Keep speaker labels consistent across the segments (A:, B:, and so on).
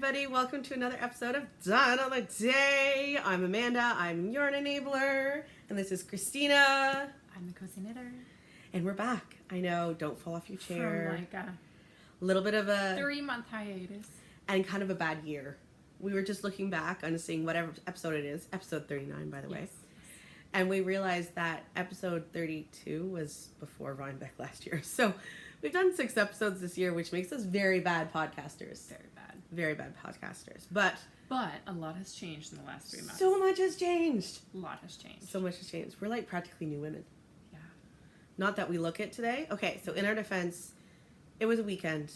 A: everybody. Welcome to another episode of Done on the Day. I'm Amanda. I'm your enabler. And this is Christina.
B: I'm the cozy knitter.
A: And we're back. I know, don't fall off your chair.
B: From like a
A: little bit of a
B: 3-month hiatus.
A: And kind of a bad year. We were just looking back on seeing whatever episode it is. Episode 39, by the way.
B: Yes.
A: And we realized that episode 32 was before Rhinebeck last year. So we've done 6 episodes this year, which makes us very bad podcasters.
B: Very bad.
A: Very bad podcasters. But
B: a lot has changed in the last 3 months.
A: so much has changed.
B: A lot has changed.
A: So much has changed. We're like practically new women.
B: Yeah.
A: Not that we look it today. Okay, so in our defense, it was a weekend.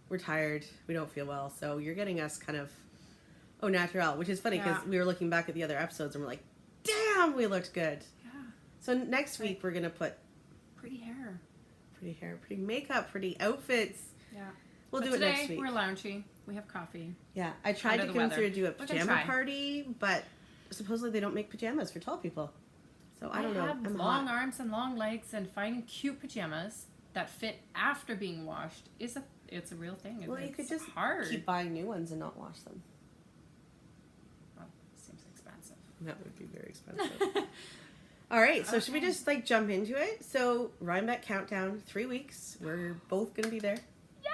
A: We're tired. We don't feel well. So you're getting us kind of au naturel, which is funny because we were looking back at the other episodes and we're like, damn, we looked good.
B: Yeah.
A: So next week we're going to put
B: pretty hair,
A: pretty makeup, pretty outfits.
B: Yeah.
A: We'll
B: but
A: do it
B: today,
A: next week.
B: We're loungy. We have coffee.
A: Yeah. I tried to convince her to do a pajama party, but supposedly they don't make pajamas for tall people. So I don't know.
B: have long arms and long legs, and finding cute pajamas that fit after being washed is it's a real thing.
A: Well, you could just
B: hard.
A: keep buying new ones and not wash them.
B: Well, seems expensive.
A: That would be very expensive. All right, so should we just like jump into it? So Rhinebeck countdown, 3 weeks. We're both gonna be there.
B: Yay!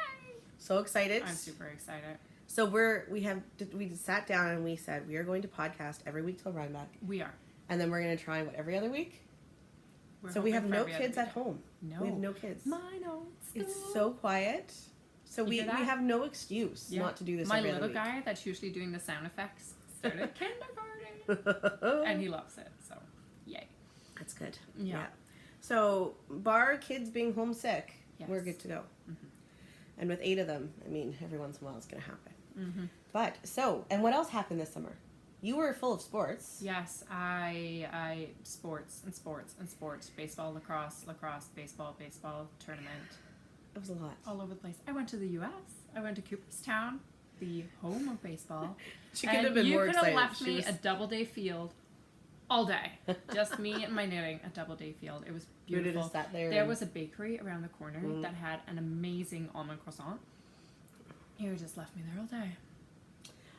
A: So excited.
B: I'm super excited.
A: So we sat down and we said we are going to podcast every week till Rhinebeck.
B: We are.
A: And then we're gonna try every other week. So we have no kids at home.
B: No.
A: We have no kids.
B: Mine old school.
A: It's so quiet. So we have no excuse not to do this every other week.
B: My little guy that's usually doing the sound effects started kindergarten. And he loves it, so yay.
A: That's good.
B: Yeah.
A: So bar kids being homesick, we're good to go.
B: Mm-hmm.
A: And with 8 of them, I mean, every once in a while it's going to happen.
B: Mm-hmm.
A: But, and what else happened this summer? You were full of sports.
B: Yes, I sports. Baseball, lacrosse, baseball, tournament.
A: It was a lot.
B: All over the place. I went to the U.S. I went to Cooperstown, the home of baseball.
A: She could have been more excited.
B: You could have left me a double-day field all day. Just me and my knitting, a double-day field. It was beautiful.
A: Sat
B: there was a bakery around the corner that had an amazing almond croissant. You just left me there all day.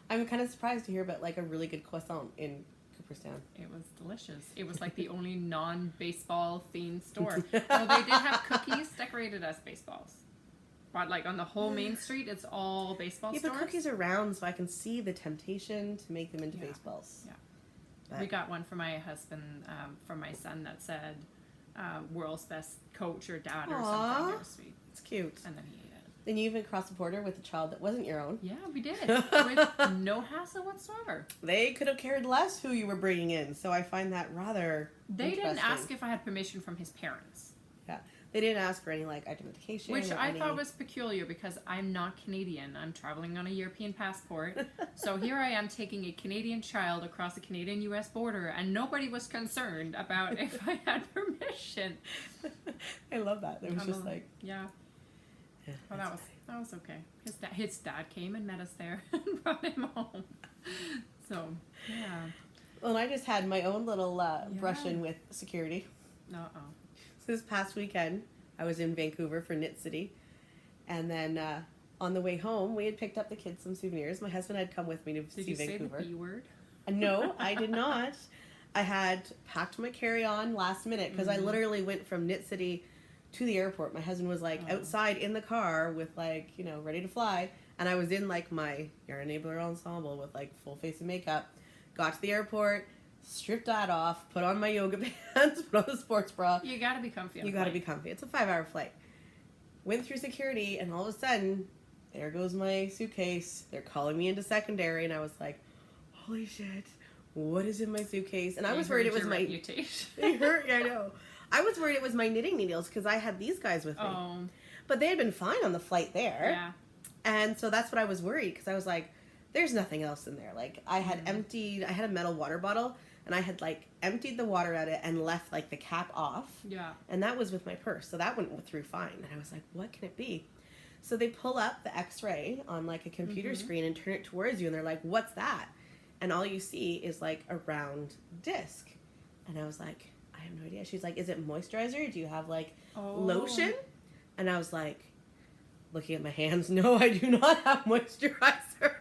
A: I'm kind of surprised to hear about like a really good croissant in Cooperstown.
B: It was delicious. It was like the only non-baseball themed store. Well, they did have cookies decorated as baseballs. But like on the whole main street, it's all baseball stores.
A: Yeah, but cookies are round, so I can see the temptation to make them into baseballs.
B: Yeah.
A: But
B: We got one for my husband, for my son that said world's best coach or dad or something. It was sweet.
A: It's cute.
B: And then he ate it.
A: And you even crossed the border with a child that wasn't your own.
B: Yeah, we did. With no hassle whatsoever.
A: They could have cared less who you were bringing in, so I find that rather
B: They didn't ask if I had permission from his parents.
A: Yeah. They didn't ask for any, like, identification.
B: Which I thought was peculiar because I'm not Canadian. I'm traveling on a European passport. So here I am taking a Canadian child across the Canadian-U.S. border, and nobody was concerned about if I had permission.
A: I love that. It was just like...
B: Yeah. Well, that was okay. His dad came and met us there and brought him home. So, yeah.
A: Well, I just had my own little brush-in with security.
B: Uh-oh.
A: So this past weekend, I was in Vancouver for Knit City. And then on the way home, we had picked up the kids some souvenirs. My husband had come with me to see Vancouver. Did you say the B word? No, I did not. I had packed my carry-on last minute because I literally went from Knit City to the airport. My husband was like outside in the car with like, ready to fly. And I was in like my Yarn Enabler ensemble with like full face of makeup. Got to the airport, stripped that off, put on my yoga pants, put on the sports bra.
B: You gotta be comfy.
A: You gotta be comfy. It's a 5-hour flight. Went through security and all of a sudden, there goes my suitcase. They're calling me into secondary and I was like, holy shit, what is in my suitcase? And I was worried it was my
B: reputation.
A: They hurt, I know. I was worried it was my knitting needles because I had these guys with me.
B: Oh.
A: But they had been fine on the flight there.
B: Yeah.
A: And so that's what I was worried because I was like, there's nothing else in there. Like I had I had a metal water bottle and I had like emptied the water out of it and left like the cap off.
B: Yeah.
A: And that was with my purse. So that went through fine. And I was like, what can it be? So they pull up the x-ray on like a computer screen and turn it towards you. And they're like, what's that? And all you see is like a round disc. And I was like, I have no idea. She's like, is it moisturizer? Do you have like lotion? And I was like, looking at my hands, no, I do not have moisturizer.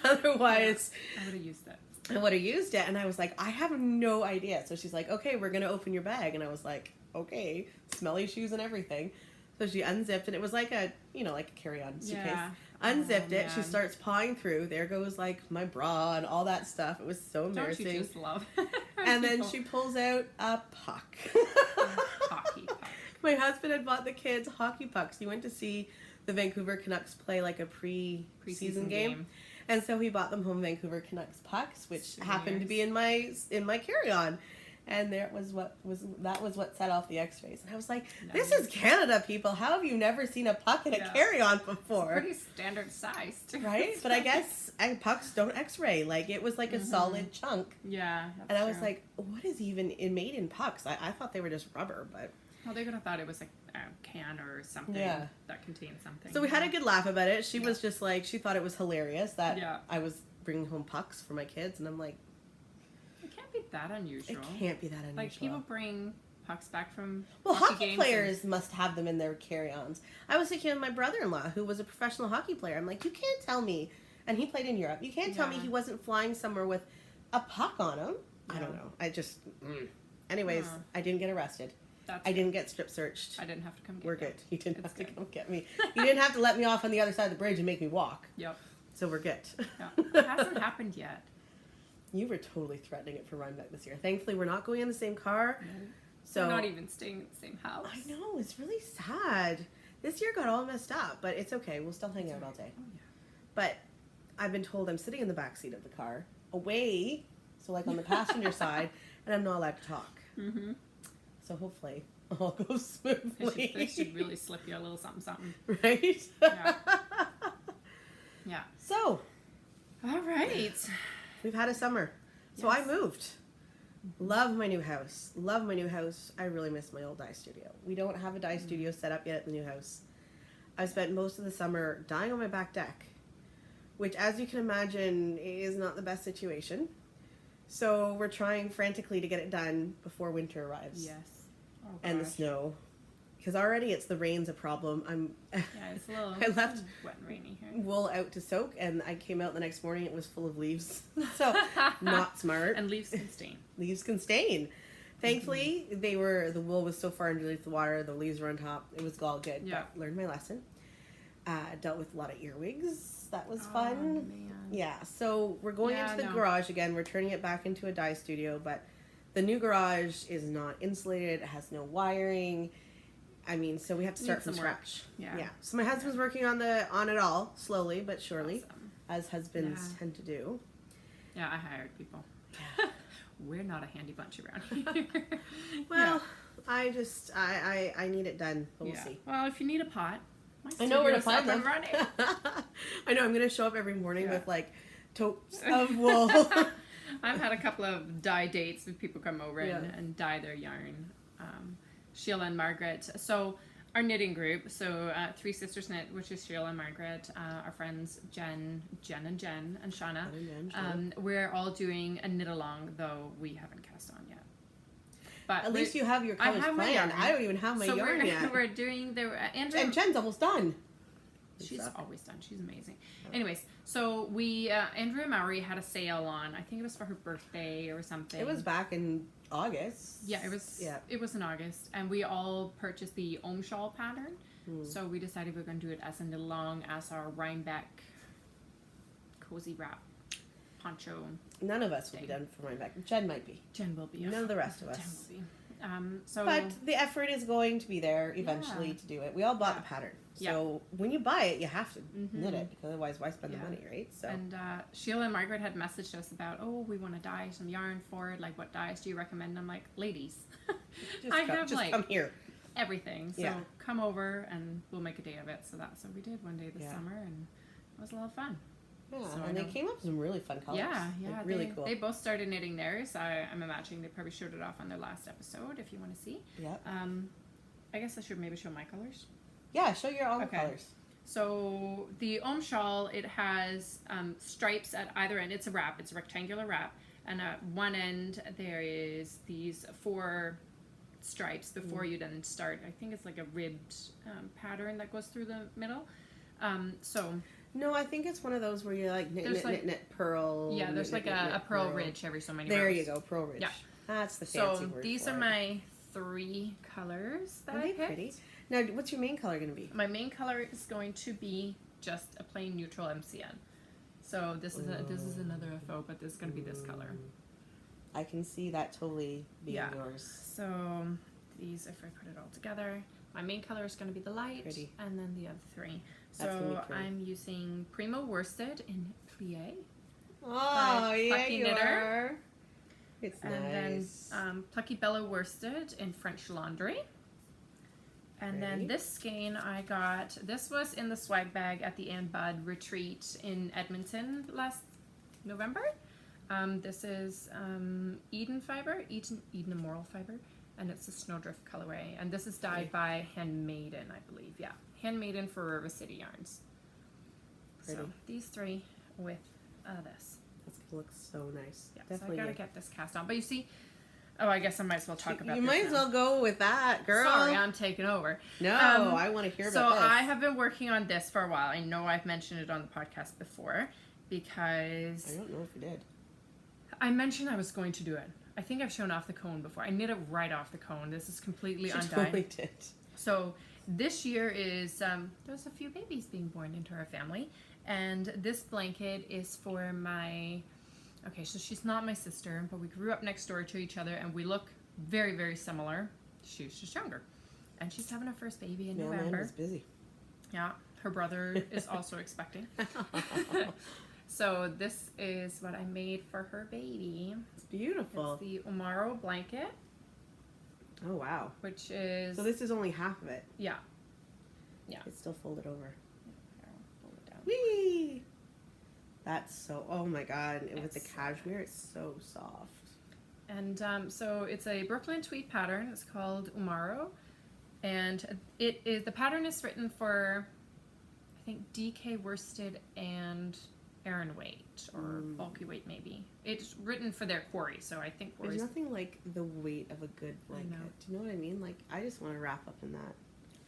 A: Otherwise,
B: I would have used it.
A: I would have used it. And I was like, I have no idea. So she's like, okay, we're going to open your bag. And I was like, okay, smelly shoes and everything. So she unzipped, and it was like a, like a carry-on suitcase.
B: Yeah.
A: Unzipped it.
B: Man.
A: She starts pawing through. There goes like my bra and all that stuff. It was so embarrassing.
B: Don't you just love?
A: And then she pulls out a puck.
B: Hockey puck.
A: My husband had bought the kids hockey pucks. He went to see the Vancouver Canucks play like a preseason game. And so he bought them home Vancouver Canucks pucks, which happened to be in my carry-on. And that was what set off the X-rays. And I was like, this is Canada, people. How have you never seen a puck in a carry-on before?
B: It's pretty standard size.
A: Right? But I guess pucks don't X-ray. Like, it was like a solid chunk.
B: Yeah,
A: and I was like, what is even made in pucks? I thought they were just rubber, but...
B: Well, they could have thought it was like a can or something that contained something.
A: So we had a good laugh about it. She was just like, she thought it was hilarious that I was bringing home pucks for my kids. And I'm like...
B: It can't be that unusual.
A: It can't be that unusual.
B: Like, people bring pucks back from
A: hockey players must have them in their carry-ons. I was thinking of my brother-in-law, who was a professional hockey player. I'm like, you can't tell me, and he played in Europe, you can't tell me he wasn't flying somewhere with a puck on him. I don't know. I just... Anyways, I didn't get arrested. I didn't get strip searched.
B: I didn't have to come get
A: you. We're good. You didn't have to come get me. You didn't have to let me off on the other side of the bridge and make me walk.
B: Yep.
A: So we're good.
B: Yeah. It hasn't happened yet.
A: You were totally threatening it for Rhinebeck this year. Thankfully, we're not going in the same car. So
B: we're not even staying in the same house.
A: I know. It's really sad. This year got all messed up, but it's okay. We'll still hang out all day.
B: Oh, yeah.
A: But I've been told I'm sitting in the back seat of the car, away, so like on the passenger side, and I'm not allowed to talk.
B: Mm-hmm.
A: So hopefully all goes smoothly.
B: They should really slip you a little something, something.
A: Right?
B: Yeah. Yeah.
A: So.
B: All right.
A: We've had a summer. So I moved. Love my new house. Love my new house. I really miss my old dye studio. We don't have a dye studio set up yet at the new house. I spent most of the summer dyeing on my back deck, which, as you can imagine, is not the best situation. So we're trying frantically to get it done before winter arrives.
B: Yes. Oh,
A: and the snow. Because already the rain's a problem.
B: It's a little
A: I left
B: wet and rainy here.
A: wool out to soak, and I came out the next morning, it was full of leaves. So, not smart.
B: And leaves can stain.
A: Leaves can stain. Thankfully, the wool was so far underneath the water, the leaves were on top. It was all good.
B: Yeah.
A: But learned my lesson. Dealt with a lot of earwigs. That was fun.
B: Man.
A: Yeah, so we're going into the garage again. We're turning it back into a dye studio, but the new garage is not insulated. It has no wiring. I mean, so we have to start from scratch. Yeah. So my husband's working on it all, slowly but surely, as husbands tend to do.
B: Yeah, I hired people. We're not a handy bunch around here.
A: Well, I need it done, but we'll see.
B: Well, if you need a pot,
A: I know where to find them.
B: Running.
A: I know. I'm going to show up every morning with like totes of wool.
B: I've had a couple of dye dates with people come over and dye their yarn. Sheila and Margaret. So our knitting group, so Three Sisters Knit, which is Sheila and Margaret, our friends Jen and Shauna. We're all doing a knit along, though we haven't cast on yet. But
A: at least you have your colors planned. I don't even have my yarn yet.
B: We're doing
A: and Jen's almost done.
B: She's always done. She's amazing. Anyways, so we Andrea Mowry had a sale on. I think it was for her birthday or something.
A: It was back in August.
B: Yeah, it was. Yeah. It was in August, and we all purchased the Om shawl pattern. So we decided we were going to do it as a knit along as our Rhinebeck cozy wrap poncho.
A: None of us will be done for Rhinebeck. Jen might be.
B: Jen will be.
A: None of the rest of us.
B: Jen will be.
A: But the effort is going to be there eventually to do it. We all bought the pattern. So when you buy it, you have to knit it, because otherwise why spend the money, right? So.
B: And Sheila and Margaret had messaged us about, we want to dye some yarn for it. Like, what dyes do you recommend? I'm like, ladies,
A: come here.
B: Everything. So come over and we'll make a day of it. So that's what we did one day this summer, and it was a lot of fun.
A: Yeah, so and they came up with some really fun colors.
B: Yeah,
A: like, really cool.
B: They both started knitting theirs. I'm imagining they probably showed it off on their last episode, if you want to see.
A: Yeah.
B: I guess I should maybe show my colors.
A: Yeah, show your own colors.
B: So the Om shawl, it has stripes at either end. It's a wrap. It's a rectangular wrap. And at one end, there is these 4 stripes before you then start. I think it's like a ribbed pattern that goes through the middle. So
A: No, I think it's one of those where you like knit, purl.
B: Yeah, there's like a pearl ridge every so many rows.
A: There you go, pearl ridge.
B: Yeah.
A: That's the fancy word.
B: So these are my 3 colors that I picked.
A: Pretty? Now, what's your main color going to be?
B: My main color is going to be just a plain neutral MCN. So this is another FO, but this is going to be this color.
A: I can see that totally being yours.
B: So these, if I put it all together, my main color is going to be the light, and then the other 3. So I'm using Primo Worsted in Plie.
A: Oh, yeah, you are. It's
B: nice. And then Plucky Bella Worsted in French Laundry. And then this skein I got, this was in the swag bag at the Ann Budd retreat in Edmonton last November. This is Eden Immoral Fiber, and it's a Snowdrift colorway. And this is dyed by Handmaiden, I believe. Yeah, Handmaiden for River City Yarns. Pretty. So these 3 with this.
A: That's gonna look so nice.
B: Yeah, definitely. So I gotta get this cast on. But you see, oh, I guess I might as well talk about this.
A: You might as well go with that, girl.
B: Sorry, I'm taking over.
A: No, I want to hear about this.
B: So I have been working on this for a while. I know I've mentioned it on the podcast before because
A: I don't know if you did.
B: I mentioned I was going to do it. I think I've shown off the cone before. I knit it right off the cone. This is completely undyed.
A: Totally did.
B: So this year is there's a few babies being born into our family, and this blanket is for my. Okay, so she's not my sister, but we grew up next door to each other, and we look very, very similar. She's just younger, and she's having her first baby in November.
A: Man was busy.
B: Yeah, her brother is also expecting. So this is what I made for her baby.
A: It's beautiful.
B: It's the Umaro blanket.
A: Oh, wow.
B: Which is...
A: So this is only half of it.
B: Yeah. Yeah.
A: It's still folded over.
B: Yeah, fold it down.
A: Whee! That's so... Oh, my God. And with the cashmere, it's so soft.
B: And so it's a Brooklyn tweed pattern. It's called Umaro. And it is... The pattern is written for, I think, DK worsted and... Aran weight or bulky weight maybe. It's written for their quarry, so I think
A: there's nothing like the weight of a good blanket. Do you know what I mean? Like, I just want to wrap up in that.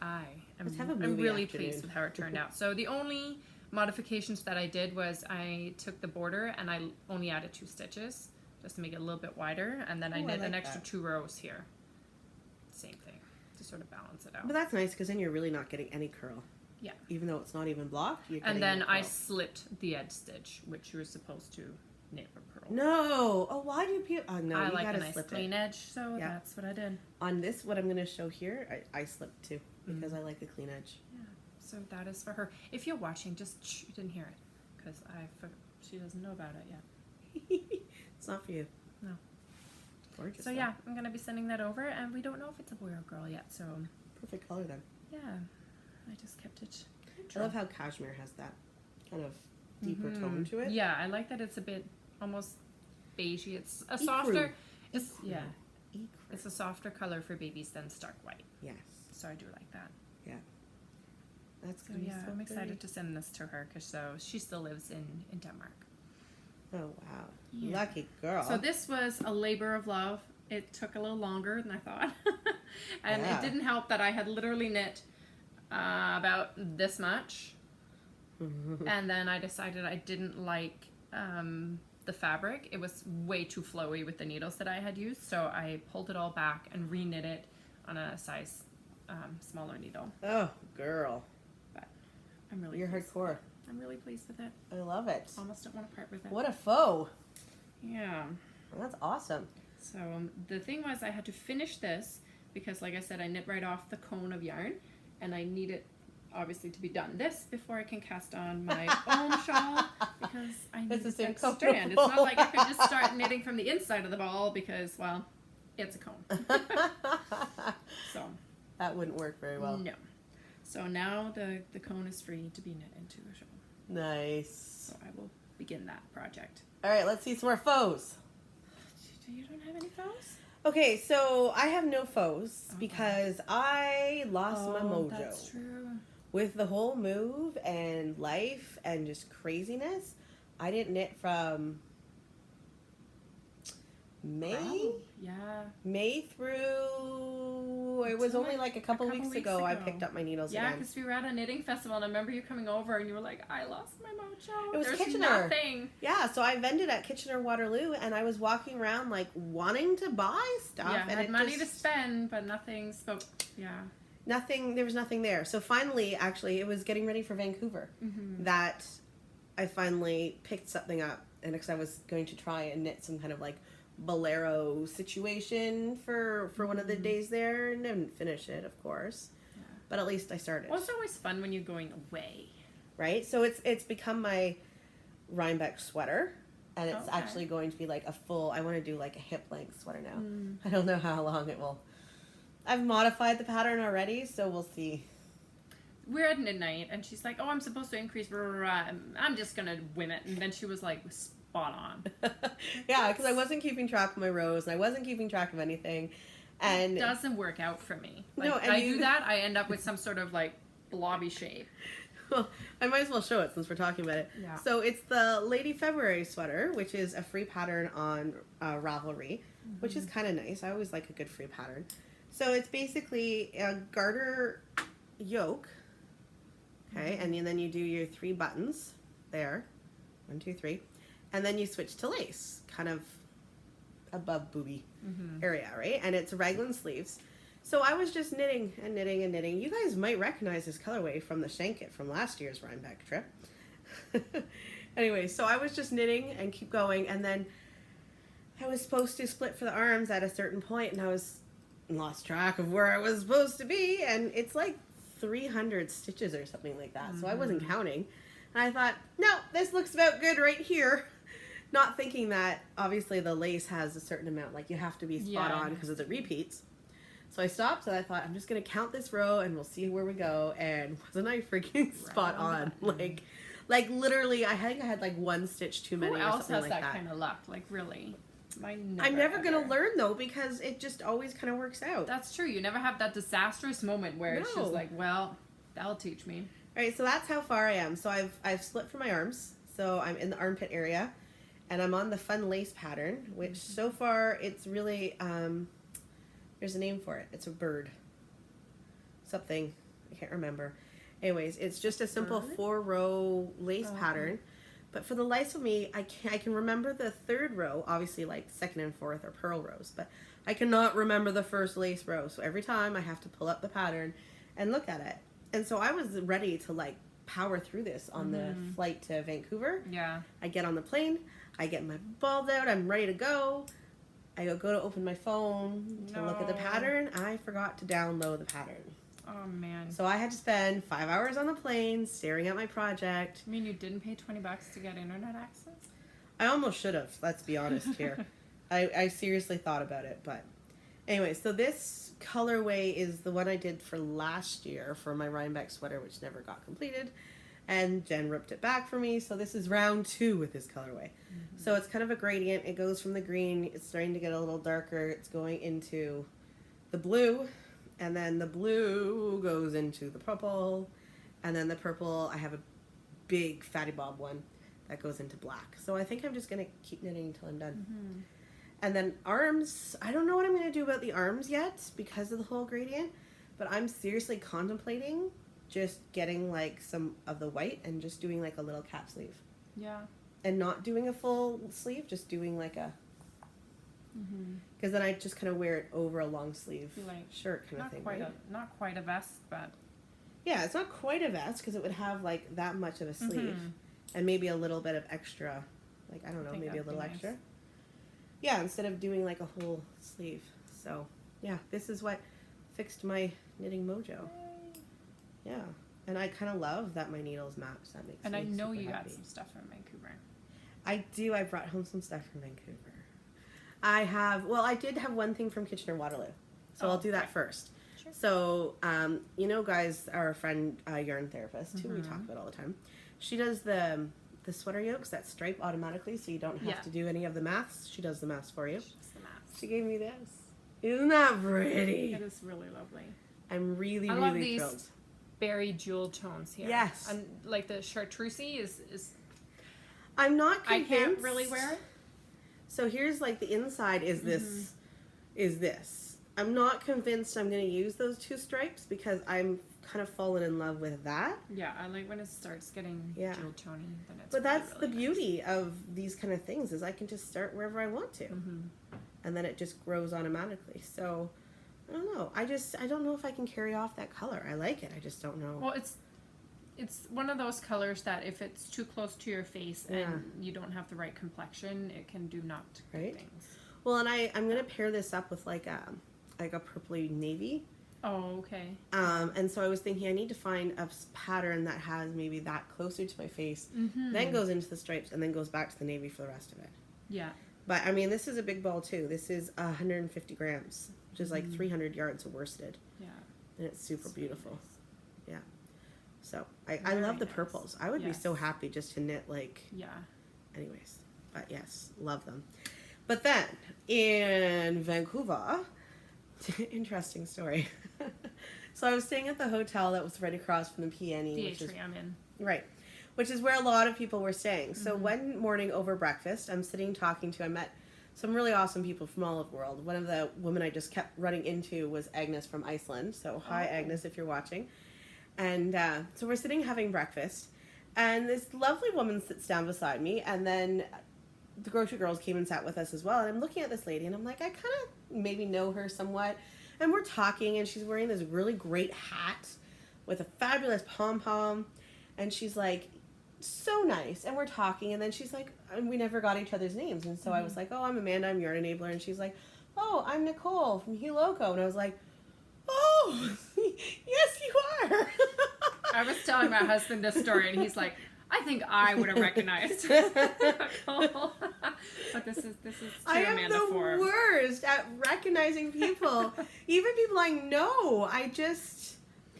B: I'm really pleased with how it turned out. So the only modifications that I did was I took the border and I only added 2 stitches just to make it a little bit wider, and then I knit an extra 2 rows here. Same thing to sort of balance it out.
A: But that's nice because then you're really not getting any curl.
B: Yeah.
A: Even though it's not even blocked, you're
B: getting. And then I slipped the edge stitch, which you were supposed to knit for pearl.
A: No. Oh, why do people? Oh, no.
B: I like a nice clean edge, so that's what I did.
A: On this, what I'm going to show here, I slipped too because I like the clean edge.
B: Yeah. So that is for her. If you're watching, just you didn't hear it because she doesn't know about it yet.
A: It's not for you.
B: No.
A: Gorgeous.
B: So yeah, I'm going to be sending that over, and we don't know if it's a boy or girl yet. So
A: perfect color then.
B: Yeah. I just kept it
A: I
B: neutral.
A: love how cashmere has that kind of deeper tone to it.
B: Yeah, I like that it's a bit almost beigey. It's a softer. It's It's a softer color for babies than stark white.
A: Yes.
B: So I do like that.
A: Yeah. That's
B: so yeah. I'm excited to send this to her because she still lives in Denmark.
A: Oh wow, lucky girl.
B: So this was a labor of love. It took a little longer than I thought, and it didn't help that I had literally knit. About this much, and then I decided I didn't like the fabric. It was way too flowy with the needles that I had used, so I pulled it all back and re-knit it on a size smaller needle.
A: Oh, girl!
B: But I'm really
A: hardcore.
B: I'm really pleased with it.
A: I love it.
B: Almost don't want to part with it.
A: What a foe!
B: Yeah,
A: well, that's awesome.
B: So the thing was, I had to finish this because, like I said, I knit right off the cone of yarn. And I need it, obviously, to be done this before I can cast on my own shawl because I need a strand. It's not like I could just start knitting from the inside of the ball because, well, it's a cone. So
A: that wouldn't work very well.
B: No. So now the cone is free to be knit into a shawl.
A: Nice.
B: So I will begin that project.
A: All right, let's see some more foes.
B: You don't have any foes?
A: Okay, so I have no foes because I lost my mojo.
B: That's true.
A: With the whole move and life and just craziness, I didn't knit from May?
B: Yeah.
A: May through No, it was only like a couple weeks ago I picked up my needles again.
B: Yeah, because we were at a knitting festival, and I remember you coming over, and you were like, I lost my mojo.
A: It was
B: There's
A: Kitchener.
B: Nothing.
A: Yeah, so I vended at Kitchener-Waterloo, and I was walking around like wanting to buy stuff.
B: Yeah,
A: and
B: had money to spend, but nothing spoke. Yeah.
A: Nothing, there was nothing there. So finally, actually, it was getting ready for Vancouver that I finally picked something up. And because I was going to try and knit some kind of like bolero situation for one of the days there, and didn't finish it, of course. Yeah. But at least I started.
B: Well, it's always fun when you're going away.
A: Right? So it's become my Rhinebeck sweater. And it's actually going to be like a full, I want to do like a hip length sweater now. I don't know how long it will. I've modified the pattern already, so we'll see.
B: We're at midnight, and she's like, oh, I'm supposed to increase, I'm just going to wing it. And then she was like, spot on.
A: Yeah, because I wasn't keeping track of my rows, and I wasn't keeping track of anything. And
B: it doesn't work out for me. Like,
A: no, and
B: I do that, I end up with some sort of like blobby shape.
A: Well, I might as well show it since we're talking about it. Yeah. So it's the Lady February sweater, which is a free pattern on Ravelry, which is kind of nice. I always like a good free pattern. So it's basically a garter yoke, okay, and then you do your 3 buttons there, 1, 2, 3, and then you switch to lace, kind of above booby area, right? And it's raglan sleeves. So I was just knitting and knitting and knitting. You guys might recognize this colorway from the Shanket from last year's Rhinebeck trip. Anyway, so I was just knitting and keep going, and then I was supposed to split for the arms at a certain point, and I lost track of where I was supposed to be, and it's like 300 stitches or something like that. So I wasn't counting, and I thought, no, this looks about good right here, not thinking that obviously the lace has a certain amount, like you have to be spot on because of the repeats. So I stopped and I thought, I'm just gonna count this row and we'll see where we go, and wasn't I freaking spot on? Like literally, I think I had like 1 stitch too many.
B: Who
A: or
B: else
A: something
B: has
A: like
B: that kind of luck? Like really?
A: I'm never going to learn, though, because it just always kind of works out.
B: That's true. You never have that disastrous moment where it's just like, well, that'll teach me.
A: All right, so that's how far I am. So I've split for my arms. So I'm in the armpit area, and I'm on the fun lace pattern, which so far it's really, there's a name for it. It's a bird. Something. I can't remember. Anyways, it's just a simple 4-row lace pattern. But for the life of me, I can remember the 3rd row, obviously like 2nd and 4th are purl rows, but I cannot remember the first lace row. So every time I have to pull up the pattern and look at it. And so I was ready to like power through this on the flight to Vancouver.
B: Yeah. I
A: get on the plane, I get my balls out, I'm ready to go. I go to open my phone to look at the pattern. I forgot to download the pattern.
B: Oh, man.
A: So I had to spend 5 hours on the plane staring at my project.
B: I mean, you didn't pay $20 to get internet access?
A: I almost should have, let's be honest here. I seriously thought about it, but anyway, so this colorway is the one I did for last year for my Rhinebeck sweater, which never got completed, and Jen ripped it back for me, so this is round 2 with this colorway. So it's kind of a gradient. It goes from the green, it's starting to get a little darker, it's going into the blue, and then the blue goes into the purple, and then the purple, I have a big Fatty Bob one that goes into black. So I think I'm just going to keep knitting until I'm done. And then arms, I don't know what I'm going to do about the arms yet because of the whole gradient, but I'm seriously contemplating just getting like some of the white and just doing like a little cap sleeve.
B: Yeah.
A: And not doing a full sleeve, just doing like a... Because then I just kind of wear it over a long sleeve shirt kind of thing.
B: Not quite a vest, but...
A: Yeah, it's not quite a vest because it would have like that much of a sleeve and maybe a little bit of extra, like, I don't know, maybe a little extra. Yeah, instead of doing like a whole sleeve. So, yeah, this is what fixed my knitting mojo. Yeah, and I kind of love that my needles match. That makes me
B: And I know you
A: happy.
B: got some stuff from Vancouver.
A: I do. I brought home some stuff from Vancouver. I did have one thing from Kitchener-Waterloo. So I'll do that first. Sure. So, you know, guys, our friend, yarn therapist, who we talk about all the time, she does the sweater yokes that stripe automatically, so you don't have to do any of the maths. She does the maths for you. She gave me this. Isn't that pretty?
B: It is really lovely.
A: I'm really
B: I love
A: thrilled.
B: These berry jewel tones here.
A: Yes.
B: And like the chartreusey is
A: I'm not convinced.
B: I can't really wear it.
A: So here's like the inside is this, I'm not convinced I'm going to use those 2 stripes because I'm kind of fallen in love with that.
B: Yeah, I like when it starts getting dual tony. Then it's
A: but
B: really,
A: that's
B: really
A: the beauty of these kind of things is I can just start wherever I want to. And then it just grows automatically. So I don't know. I don't know if I can carry off that color. I like it. I just don't know.
B: Well, it's one of those colors that if it's too close to your face and you don't have the right complexion, it can do not good things.
A: Well, and I'm going to pair this up with like a purpley navy.
B: Oh, okay.
A: And so I was thinking I need to find a pattern that has maybe that closer to my face, then goes into the stripes, and then goes back to the navy for the rest of it.
B: Yeah.
A: But, I mean, this is a big ball, too. This is 150 grams, which is like 300 yards of worsted.
B: Yeah.
A: And it's super beautiful.
B: Nice.
A: Yeah. So, I love the purples. I would be so happy just to knit, like...
B: Yeah.
A: Anyways. But, yes, love them. But then, in Vancouver... Interesting story. So I was staying at the hotel that was right across from the Peony.
B: The atrium in.
A: Right. Which is where a lot of people were staying. So one morning over breakfast, I'm sitting talking to, I met some really awesome people from all over the world. One of the women I just kept running into was Agnes from Iceland. So hi, Agnes, if you're watching. And so we're sitting having breakfast. And this lovely woman sits down beside me. And then the grocery girls came and sat with us as well. And I'm looking at this lady and I'm like, I kind of maybe know her somewhat. And we're talking and she's wearing this really great hat with a fabulous pom-pom. And she's like, so nice. And we're talking and then she's like, and we never got each other's names. And so I was like, oh, I'm Amanda, I'm Yarn Enabler. And she's like, oh, I'm Nicole from Heloco. And I was like, oh, yes, you are.
B: I was telling my husband this story and he's like, I think I would have recognized. But this is true,
A: I am
B: Amanda
A: the
B: Forbes.
A: worst at recognizing people. Even people I know.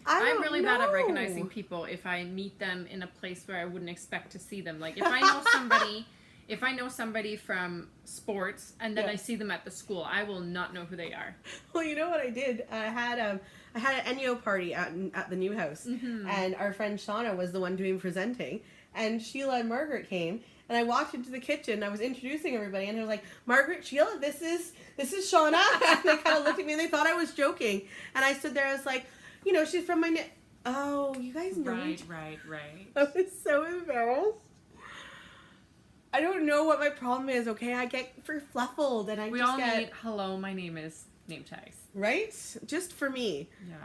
A: I'm really
B: bad at recognizing people if I meet them in a place where I wouldn't expect to see them. Like if I know somebody from sports and then I see them at the school, I will not know who they are.
A: Well, you know what I did? I had an Enyo party at the new house, and our friend Shauna was the one doing presenting, and Sheila and Margaret came, and I walked into the kitchen. I was introducing everybody, and I was like, Margaret, Sheila, this is Shauna. And they kind of looked at me, and they thought I was joking, and I stood there. I was like, you know, she's from my knit. Oh, you guys know each other.
B: Right.
A: I was so embarrassed. I don't know what my problem is, okay? I get fluffled, and
B: we all need, hello, my name is name tags.
A: Right? Just for me.
B: Yeah.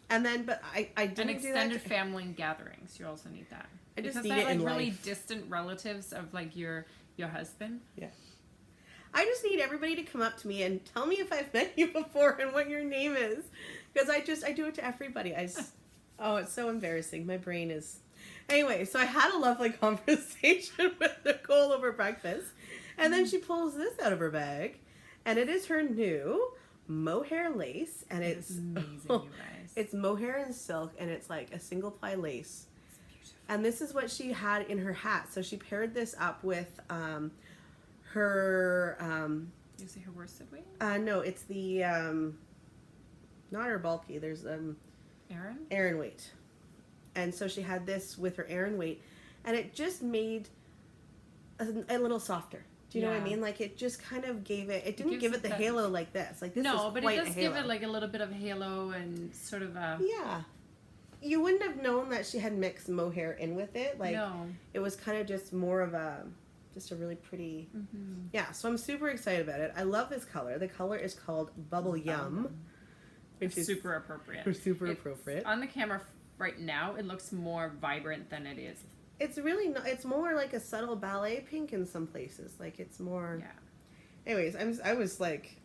A: And then, but I didn't do that.
B: And extended family gatherings, you also need that.
A: I just
B: because
A: need
B: that,
A: it
B: like
A: in
B: really
A: life.
B: distant relatives of like your husband.
A: Yeah. I just need everybody to come up to me and tell me if I've met you before and what your name is. Because I do it to everybody. Oh, it's so embarrassing. My brain is... Anyway, so I had a lovely conversation with Nicole over breakfast. And then she pulls this out of her bag. And it is her new mohair lace. And it's
B: amazing, you guys.
A: It's mohair and silk. And it's like a single ply lace.
B: It's beautiful.
A: And this is what she had in her hat. So she paired this up with her...
B: you see her worsted weight?
A: No, it's the... not her bulky. There's... Aran weight. And so she had this with her Aran weight, and it just made a little softer. Do you know what I mean? Like it just kind of gave it. It didn't give it the halo like this. Like this is
B: no, but
A: quite
B: it does
A: a halo.
B: give it like a little bit of halo and sort of a.
A: Yeah, you wouldn't have known that she had mixed mohair in with it. Like
B: no.
A: It was kind of just more of a really pretty.
B: Mm-hmm.
A: Yeah, so I'm super excited about it. I love this color. The color is called Bubble Yum.
B: Which is super appropriate.
A: Super appropriate.
B: On the camera right now, it looks more vibrant than it is.
A: It's really not, it's more like a subtle ballet pink in some places. Like it's more.
B: Yeah.
A: Anyways, I was like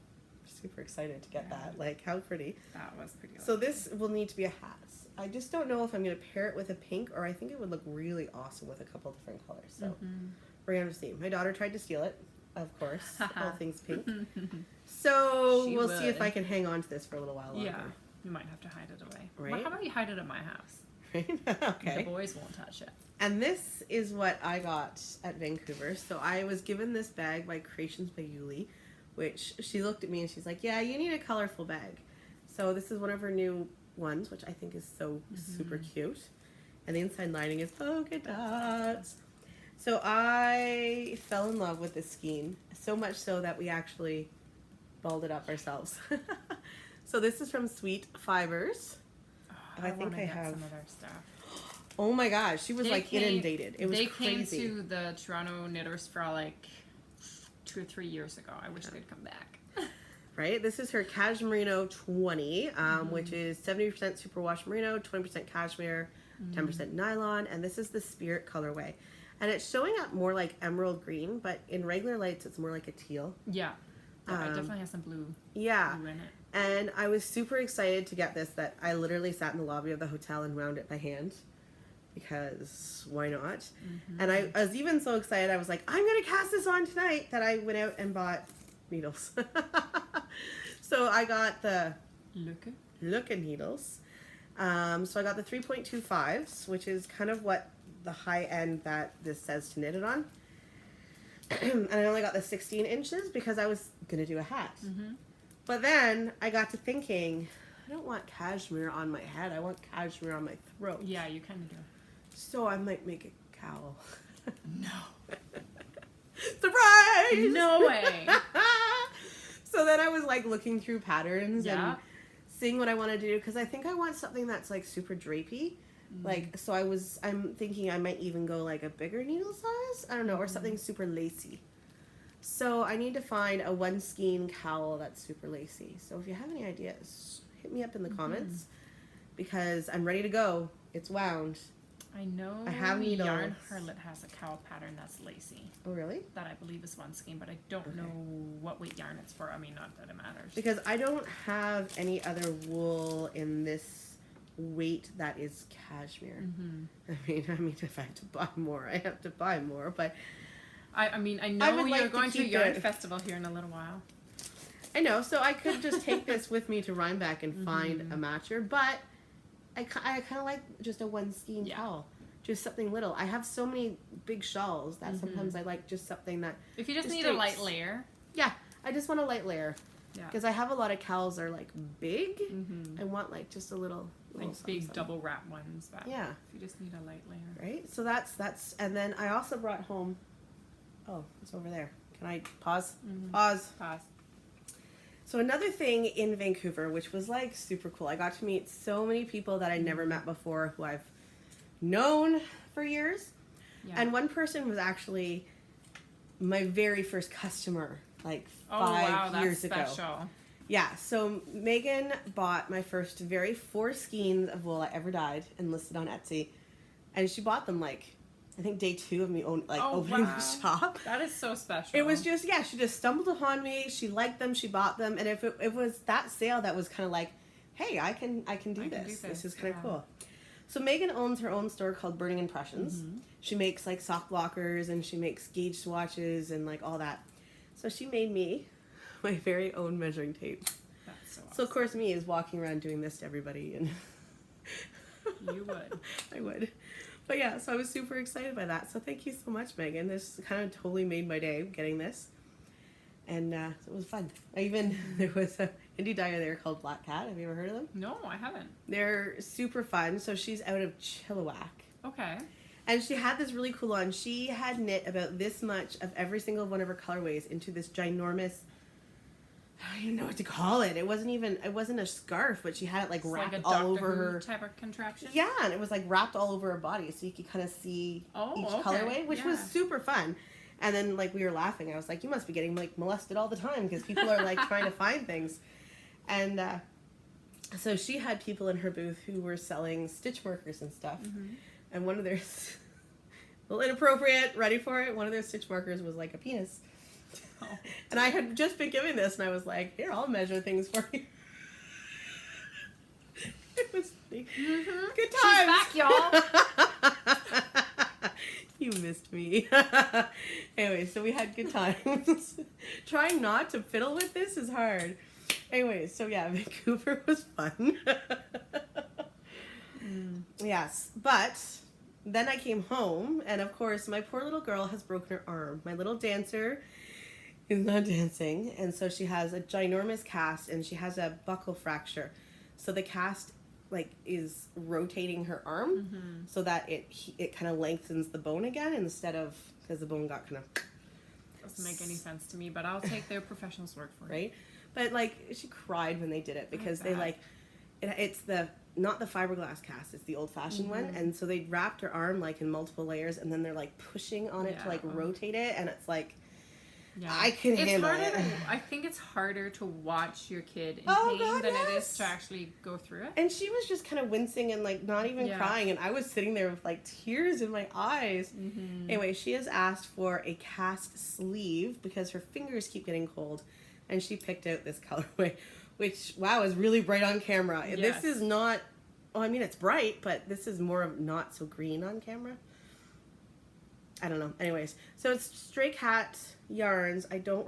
A: super excited to get that. Like how pretty.
B: That was pretty.
A: So this will need to be a hat. I just don't know if I'm going to pair it with a pink, or I think it would look really awesome with a couple different colors. So we're going to see. My daughter tried to steal it, of course. All things pink. So we'll see if I can hang on to this for a little while longer.
B: Yeah, you might have to hide it away.
A: Right?
B: Well, how about you hide it at my house?
A: Right? Okay.
B: The boys won't touch it.
A: And this is what I got at Vancouver. So I was given this bag by Creations by Yuli, which she looked at me and she's like, yeah, you need a colorful bag. So this is one of her new ones, which I think is so super cute. And the inside lining is polka dots. So I fell in love with this skein, so much so that we actually balled it up ourselves. So this is from Sweet Fibers.
B: Oh,
A: I think I have
B: some of their stuff.
A: Oh my gosh, she was inundated. It was
B: crazy.
A: crazy.
B: They came to the Toronto Knitters Frolic 2 or 3 years ago. I wish they'd come back.
A: Right? This is her Cashmerino 20, which is 70% superwash merino, 20% cashmere, 10% nylon, and this is the Spirit colorway. And it's showing up more like emerald green, but in regular lights it's more like a teal.
B: Yeah. It definitely has some blue.
A: Yeah.
B: Blue in it.
A: And I was super excited to get this, that I literally sat in the lobby of the hotel and wound it by hand. Because why not? And I was even so excited, I was like, I'm going to cast this on tonight, that I went out and bought needles. So I got the Looka needles. So I got the 3.25s, which is kind of what the high end that this says to knit it on. And I only got the 16 inches because I was going to do a hat. But then I got to thinking, I don't want cashmere on my head. I want cashmere on my throat.
B: Yeah, you kind of do.
A: So I might make a cowl.
B: No.
A: Surprise!
B: No way.
A: So then I was like looking through patterns and seeing what I want to do, because I think I want something that's like super drapey. Like, so I'm thinking I might even go like a bigger needle size. I don't know, or something super lacy. So I need to find a one skein cowl that's super lacy. So if you have any ideas, hit me up in the comments, because I'm ready to go. It's wound.
B: I know
A: I have needles.
B: Yarn Harlot has a cowl pattern that's lacy.
A: Oh, really?
B: That I believe is one skein, but I don't know what weight yarn it's for. I mean, not that it matters.
A: Because I don't have any other wool in this weight that is cashmere. I mean, if I have to buy more, I have to buy more. But
B: I mean, I know you're going to a yarn festival here in a little while.
A: I know, so I could just take this with me to Rhinebeck and find a matcher, but I kind of like just a one skein cowl. Just something little. I have so many big shawls that sometimes I like just something that...
B: If you just need a light layer.
A: Yeah, I just want a light layer.
B: Yeah.
A: Because I have a lot of cowls that are like big. I want like just a little
B: like big double wrap ones. But
A: yeah.
B: If you just need a light layer.
A: Right? So that's... And then I also brought home... Oh, it's over there. Can I pause? Pause. So another thing in Vancouver, which was like super cool, I got to meet so many people that I never met before, who I've known for years. Yeah. And one person was actually my very first customer, like 5 years ago.
B: Special.
A: Yeah, so Megan bought my first very 4 skeins of wool I ever dyed and listed on Etsy. And she bought them like, I think day 2 of me opening the shop.
B: That is so special.
A: It was just, she just stumbled upon me. She liked them. She bought them. And if it was that sale that was kind of like, hey, I can do this. This is kind of cool. So Megan owns her own store called Burning Impressions. She makes like sock blockers and she makes gauge swatches and like all that. So she made me my very own measuring tape.
B: That's so awesome.
A: So of course me is walking around doing this to everybody. And
B: you would.
A: I would. But yeah, so I was super excited by that. So thank you so much, Megan. This kind of totally made my day getting this. And it was fun. There was an indie dyer there called Black Cat. Have you ever heard of them?
B: No, I haven't.
A: They're super fun. So she's out of Chilliwack.
B: Okay.
A: And she had this really cool one. She had knit about this much of every single one of her colorways into this ginormous, I don't even know what to call it. It wasn't a scarf, but she had it like wrapped
B: like
A: all over her
B: type of contraption.
A: Yeah, and it was like wrapped all over her body, so you could kind of see each colorway, which was super fun. And then like we were laughing. I was like, you must be getting like molested all the time because people are like trying to find things. And so she had people in her booth who were selling stitch markers and stuff. And one of their, a little inappropriate, ready for it, one of their stitch markers was like a penis. Oh. And I had just been given this, and I was like, here, I'll measure things for you. It was funny. Good times.
B: She's back, y'all.
A: You missed me. Anyway, so we had good times. Trying not to fiddle with this is hard. Anyway, so yeah, Vancouver was fun. Yes, but then I came home, and of course, my poor little girl has broken her arm. My little dancer is not dancing, and so she has a ginormous cast, and she has a buckle fracture. So the cast like is rotating her arm so that it kind of lengthens the bone again instead of, because the bone got kind of...
B: Doesn't make any sense to me, but I'll take their professional's word for it.
A: Right? But like she cried when they did it because they like it's not the fiberglass cast, it's the old-fashioned one, and so they wrapped her arm like in multiple layers, and then they're like pushing on it to like rotate it, and it's like I can handle it.
B: I think it's harder to watch your kid in pain than it is to actually go through it.
A: And she was just kind of wincing and like not even crying, and I was sitting there with like tears in my eyes. Anyway, she has asked for a cast sleeve because her fingers keep getting cold, and she picked out this colorway, which wow is really bright on camera. This is not. Oh, I mean it's bright, but this is more of not so green on camera. I don't know. Anyways, so it's Stray Cat yarns. I don't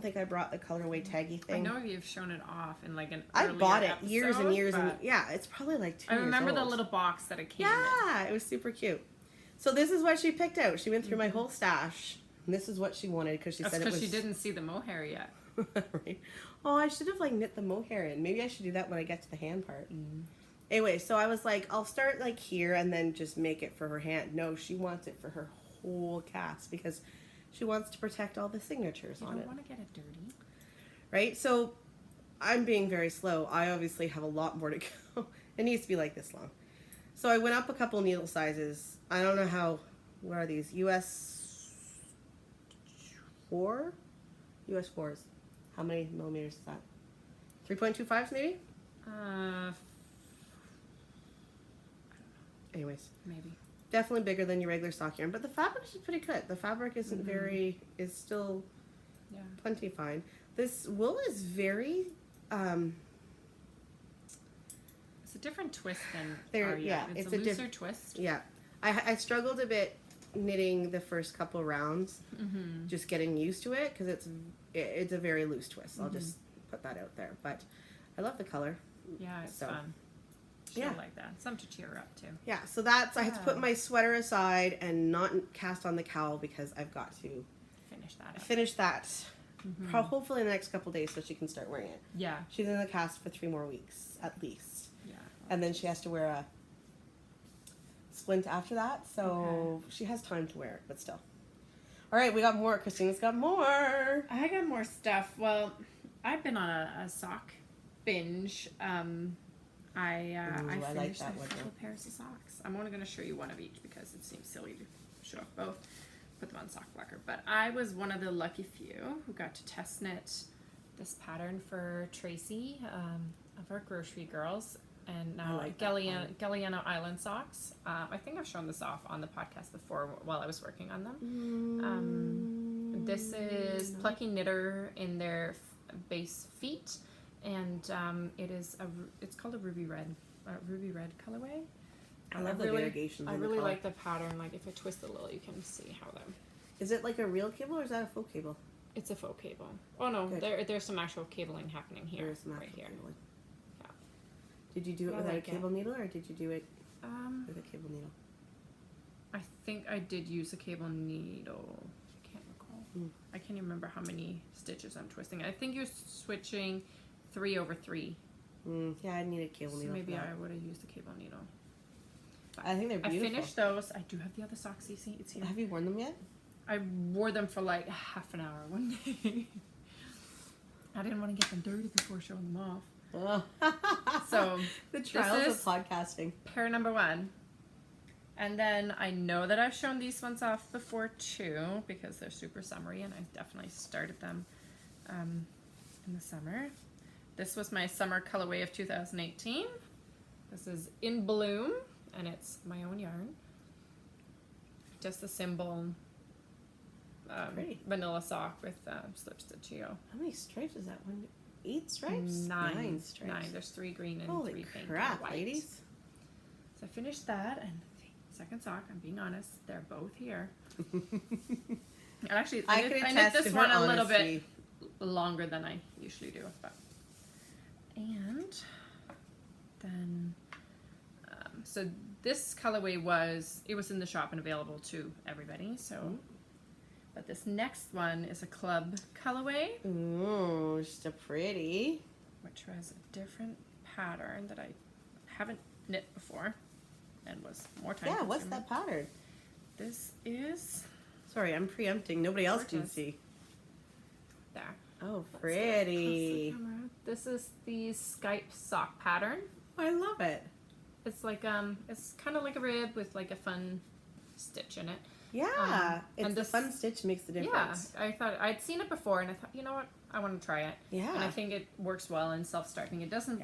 A: think I brought the colorway taggy thing.
B: I know you've shown it off in like an
A: I bought it
B: episode,
A: years and years and yeah, it's probably like 2 years old.
B: I remember the little box that it came in.
A: Yeah, it was super cute. So this is what she picked out. She went through my whole stash. And this is what she wanted because she said it was.
B: Because she didn't see the mohair yet.
A: Right. Oh, I should have like knit the mohair in. Maybe I should do that when I get to the hand part. Anyway, so I was like, I'll start like here and then just make it for her hand. No, she wants it for her whole cast because she wants to protect all the signatures on it.
B: You don't want to get it dirty.
A: Right? So I'm being very slow. I obviously have a lot more to go. It needs to be like this long. So I went up a couple needle sizes. I don't know how, what are these? US 4? US 4s. How many millimeters is that? 3.25s maybe? Anyways,
B: maybe
A: definitely bigger than your regular sock yarn, but the fabric is pretty good. The fabric isn't is still plenty fine. This wool is very
B: it's a different twist than
A: it's
B: a looser twist.
A: Yeah, I struggled a bit knitting the first couple rounds, just getting used to it because it's a very loose twist. I'll just put that out there, but I love the color.
B: Yeah, it's fun. She'll like that. Something to cheer her up too.
A: Yeah, so that's I had to put my sweater aside and not cast on the cowl because I've got to finish that. Hopefully in the next couple days so she can start wearing it.
B: Yeah.
A: She's in the cast for 3 more weeks at least.
B: Yeah.
A: And then she has to wear a splint after that, so she has time to wear it, but still. All right, we got more. Christina's got more.
B: I got more stuff. Well, I've been on a sock binge. I finished a couple pairs of socks. I'm only going to show you one of each because it seems silly to show off both. Put them on sock blocker. But I was one of the lucky few who got to test knit this pattern for Tracy of our grocery girls. And now Galliano Island socks. I think I've shown this off on the podcast before while I was working on them. This is Plucky Knitter in their base feet. And it's called a ruby red colorway.
A: I love the variegations.
B: I really like the pattern. Like if I twist a little, you can see how them.
A: Is it like a real cable or is that a faux cable?
B: It's a faux cable. Oh no, there's some actual cabling happening here.
A: There's some
B: right here.
A: Cabling. Yeah. Did you do it without a cable needle or did you do it with a cable needle?
B: I think I did use a cable needle. I can't recall. I can't even remember how many stitches I'm twisting. I think you're switching 3/3.
A: Yeah, I need a cable needle.
B: Maybe I would have used a cable needle. But
A: I think they're beautiful.
B: I finished those. I do have the other socks. You see, it's here.
A: Have you worn them yet?
B: I wore them for like half an hour one day. I didn't want to get them dirty before showing them off. So
A: the trials of podcasting.
B: Pair number 1. And then I know that I've shown these ones off before too because they're super summery and I definitely started them in the summer. This was my summer colorway of 2018. This is In Bloom, and it's my own yarn. Just a simple vanilla sock with slip stitchio.
A: How many stripes is that one? 8 stripes?
B: 9
A: stripes.
B: 9. There's 3 green and
A: Holy
B: 3 pink
A: crap,
B: and white.
A: Ladies.
B: So I finished that, and the second sock, I'm being honest, they're both here. And actually, I knit this one a little bit longer than I usually do. But. And then, so this colorway was in the shop and available to everybody. So, but this next one is a club colorway.
A: Ooh, just a pretty.
B: Which was a different pattern that I haven't knit before and was more time consuming.
A: What's that pattern?
B: This is...
A: Sorry, I'm preempting. Nobody else can see.
B: There.
A: Oh, pretty.
B: This is the Skype sock pattern.
A: I love it.
B: It's like it's kind of like a rib with like a fun stitch in it.
A: Yeah,
B: and
A: the fun stitch makes the difference.
B: Yeah, I thought I'd seen it before, and I thought, you know what, I want to try it.
A: Yeah,
B: and I think it works well in self-striping. It doesn't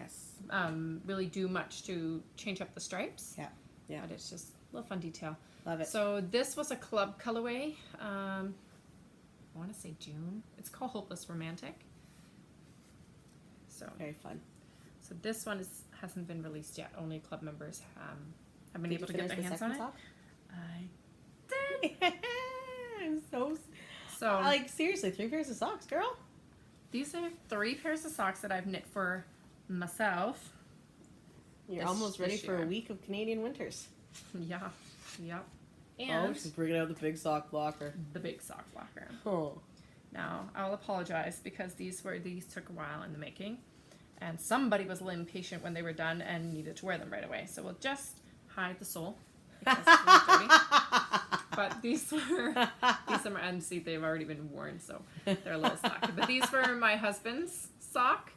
B: really do much to change up the stripes.
A: Yeah, yeah,
B: but it's just a little fun detail.
A: Love it.
B: So this was a club colorway. I want to say June. It's called Hopeless Romantic. So
A: very fun.
B: So this one hasn't been released yet. Only club members have been able to get their hands on it.
A: Sock?
B: I did.
A: I'm so like seriously, 3 pairs of socks, girl.
B: These are 3 pairs of socks that I've knit for myself.
A: You're almost ready for a week of Canadian winters.
B: Yeah. Yep. And
A: she's bringing out the big sock blocker.
B: The big sock blocker.
A: Oh.
B: Now I'll apologize because these took a while in the making, and somebody was a little impatient when they were done and needed to wear them right away. So we'll just hide the sole because it's really dirty. But these are and see, they've already been worn, so they're a little socky. But these were my husband's sock.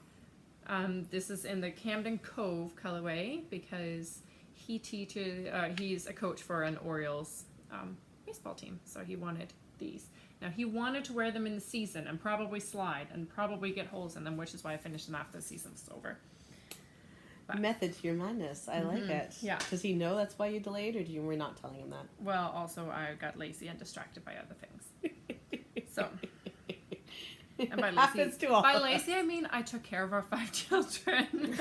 B: This is in the Camden Cove colorway because he teaches. He's a coach for an Orioles baseball team, so he wanted these. Now he wanted to wear them in the season and probably slide and probably get holes in them, which is why I finished them after the season's over. But,
A: method to your madness. I like it.
B: Yeah.
A: Does he know that's why you delayed, or you were not telling him that?
B: Well, also I got lazy and distracted by other things. So, and by lazy I mean I took care of our 5 children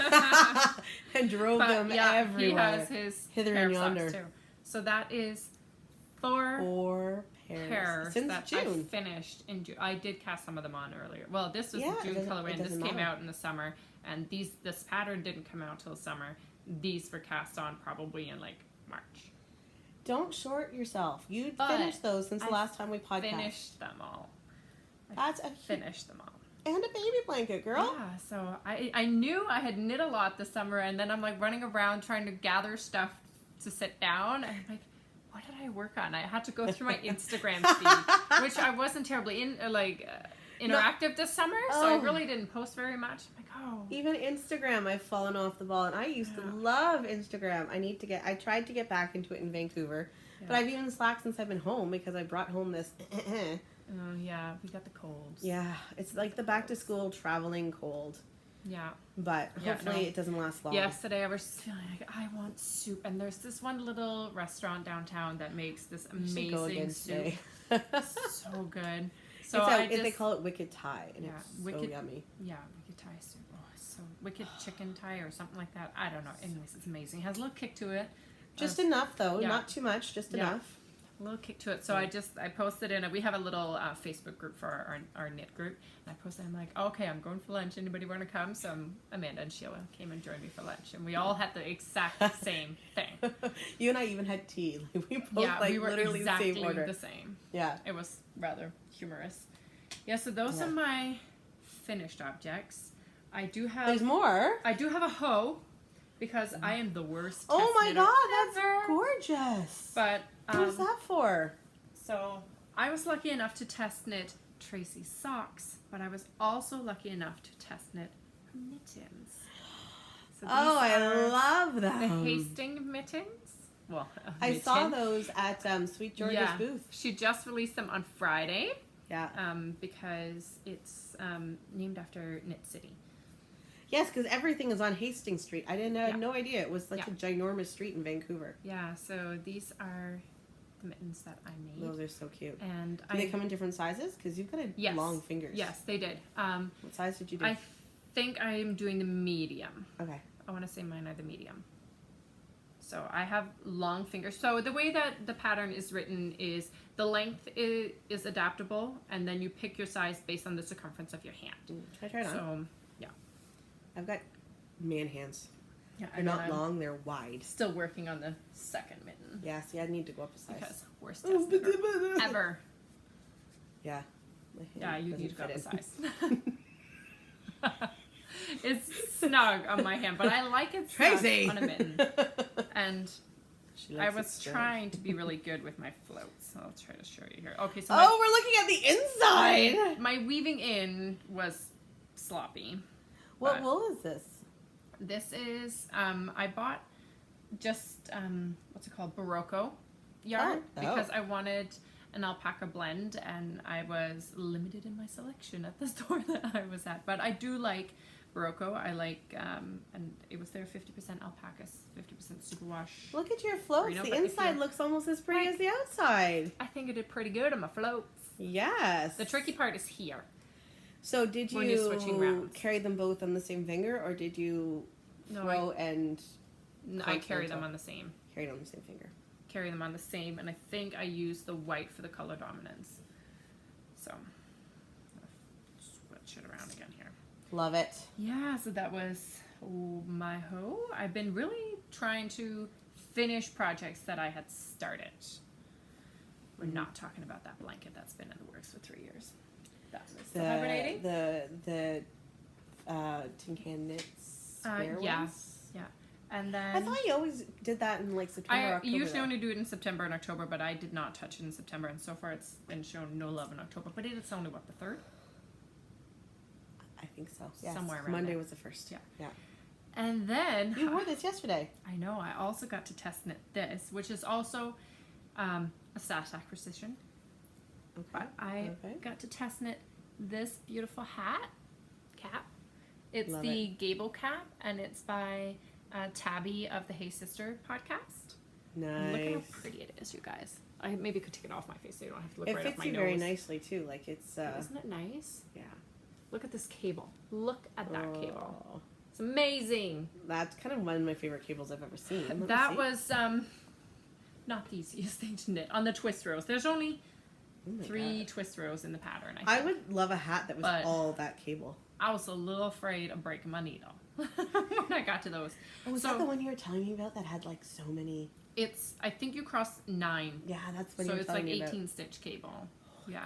A: and drove them everywhere.
B: He has his
A: hither and yonder
B: too. So that is 4 pairs
A: since
B: that
A: June.
B: I finished in June. I did cast some of them on earlier. Well, this was the June colorway, and this came out in the summer. And this pattern didn't come out till summer. These were cast on probably in like March.
A: Don't short yourself. You finished those since the last time we podcast.
B: Finished them all. Finished them all.
A: And a baby blanket, girl.
B: Yeah, so I knew I had knit a lot this summer, and then I'm like running around trying to gather stuff to sit down, and I'm like, what did I work on? I had to go through my Instagram feed, which I wasn't terribly interactive this summer, so I really didn't post very much. I'm like,
A: even Instagram, I've fallen off the ball, and I used to love Instagram. I tried to get back into it in Vancouver, but I've even slacked since I've been home because I brought home this.
B: Oh yeah, we got the colds.
A: Yeah, it's like the back to school traveling cold.
B: Yeah,
A: but hopefully it doesn't last long.
B: Yesterday I was just feeling like I want soup, and there's this one little restaurant downtown that makes this amazing soup. So good. So
A: they call it Wicked Thai, and it's so yummy.
B: Yeah, Wicked Thai soup. Oh, it's so Wicked Chicken Thai or something like that. I don't know. Anyways, it's amazing. It has a little kick to it.
A: Just enough though, not too much. Just enough.
B: A little kick to it. So I posted in. We have a little Facebook group for our knit group, and I posted. I'm like, okay, I'm going for lunch. Anybody want to come? So Amanda and Sheila came and joined me for lunch, and we all had the exact same thing.
A: You and I even had tea. We both we were literally
B: exactly
A: the same order.
B: The same.
A: Yeah,
B: it was rather humorous. Yeah, so those are my finished objects. I do have.
A: There's more.
B: I do have a hoe because I am the worst.
A: Oh my god, that's gorgeous.
B: But
A: what's that for?
B: So I was lucky enough to test knit Tracy's socks, but I was also lucky enough to test knit her mittens. So
A: I love that.
B: The Hastings mittens. Well,
A: I saw those at Sweet Georgia's booth.
B: She just released them on Friday.
A: Yeah.
B: Because it's named after Knit City.
A: Yes, because everything is on Hastings Street. I had no idea it was such a ginormous street in Vancouver.
B: Yeah, so these are the mittens that I made.
A: Those are so cute.
B: And
A: do they come in different sizes? Because you've got long fingers.
B: Yes, they did.
A: What size did you do?
B: I think I am doing the medium.
A: Okay.
B: I want to say mine are the medium. So I have long fingers. So the way that the pattern is written is the length is adaptable, and then you pick your size based on the circumference of your hand.
A: Can I try it on?
B: So, yeah.
A: I've got man hands.
B: Yeah,
A: they're not long, they're wide.
B: Still working on the second mitten.
A: Yeah, see, I need to go up a size.
B: Because worst test ever.
A: Yeah.
B: Yeah, you need to go up a size. It's snug on my hand, but I like it snug on a mitten. And I was trying to be really good with my floats. So I'll try to show you here. Okay, so
A: we're looking at the inside.
B: My weaving in was sloppy.
A: What wool is this?
B: This is I bought just what's it called, Barocco yarn because I wanted an alpaca blend, and I was limited in my selection at the store that I was at. But I do like Barocco. I like, and it was there 50% alpacas, 50% superwash.
A: Look at your floats. The inside looks almost as pretty as the outside.
B: I think I did pretty good on my floats.
A: Yes.
B: The tricky part is here.
A: So did you carry them both on the same finger, or did you throw and...
B: No, I carry them on the same.
A: Carry them on the same finger.
B: Carry them on the same, and I think I use the white for the color dominance. So, switch it around again here.
A: Love it.
B: Yeah, so that was my hoe. I've been really trying to finish projects that I had started. We're not talking about that blanket that's been in the works for 3 years. That was the hibernating.
A: The tin can knits.
B: Yeah. And then
A: I thought you always did that in like September, October.
B: I usually only do it in September and October, but I did not touch it in September, and so far it's been shown no love in October. But it's only what, the 3rd?
A: I think so. Yes.
B: Somewhere around
A: Monday
B: there.
A: was the 1st. Yeah.
B: And then
A: you wore this yesterday.
B: I know. I also got to test knit this, which is also a stash acquisition.
A: Okay.
B: But I got to test knit this beautiful cap. It's the Gable cap, and it's by Tabby of the Hey Sister podcast.
A: Nice.
B: Look at how pretty it is, you guys. I maybe could take it off my face so you don't have to look right up my nose.
A: It fits you very nicely too. Like it's.
B: Isn't it nice?
A: Yeah.
B: Look at this cable. Look at that cable. It's amazing.
A: That's kind of one of my favorite cables I've ever seen.
B: That was not the easiest thing to knit on the twist rows. There's only 3 twist rows in the pattern.
A: I would love a hat that was all that cable.
B: I was a little afraid of breaking my needle when I got to those.
A: Oh, was that the one you were telling me about that had like so many?
B: I think you cross 9.
A: Yeah, that's what you were telling me about.
B: So it's like 18 stitch cable. Yeah.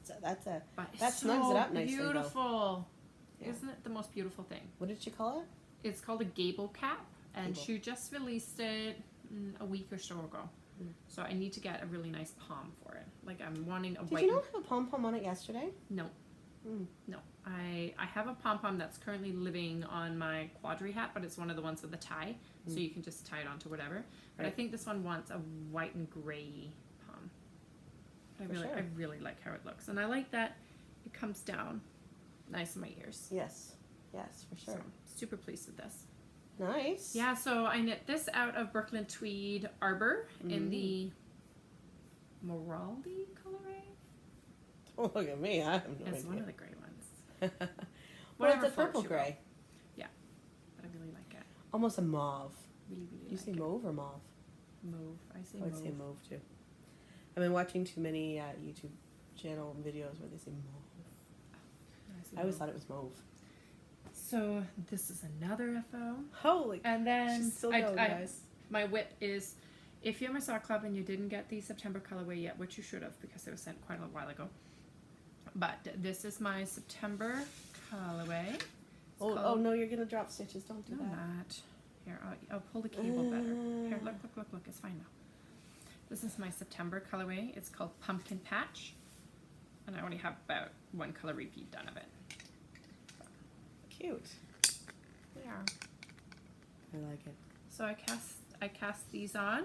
A: So that snugs it up nicely.
B: Beautiful.
A: Yeah.
B: Isn't it the most beautiful thing?
A: What did she call it?
B: It's called a Gable cap, and she just released it a week or so ago. So I need to get a really nice pom for it. Like I'm wanting a white.
A: Did you not have a pom-pom on it yesterday?
B: No. No. I have a pom-pom that's currently living on my quadri hat, but it's one of the ones with the tie, so you can just tie it onto whatever. But I think this one wants a white and gray pom. I really like how it looks, and I like that it comes down nice in my ears.
A: Yes, for sure.
B: So, super pleased with this.
A: Nice.
B: Yeah, so I knit this out of Brooklyn Tweed Arbor in the Moraldi colorway.
A: Oh, look at me. I have no idea.
B: It's one of the gray ones.
A: Well, it's a purple gray.
B: Yeah, but I really like it.
A: Almost a mauve.
B: Really
A: you say mauve or mauve?
B: Mauve. I
A: would say mauve too. I've been watching too many YouTube channel videos where they say mauve. I always thought it was mauve.
B: So this is another FO.
A: Holy!
B: And then
A: she's still going, guys.
B: My whip is, if you're my sock club and you didn't get the September colorway yet, which you should have because it was sent quite a while ago. But this is my September colorway.
A: Oh no, you're gonna drop stitches. Don't do that.
B: Not. Here, I'll pull the cable better. Here, look. It's fine now. This is my September colorway. It's called Pumpkin Patch, and I only have about 1 color repeat done of it.
A: Cute.
B: They are.
A: I like it.
B: So I cast these on.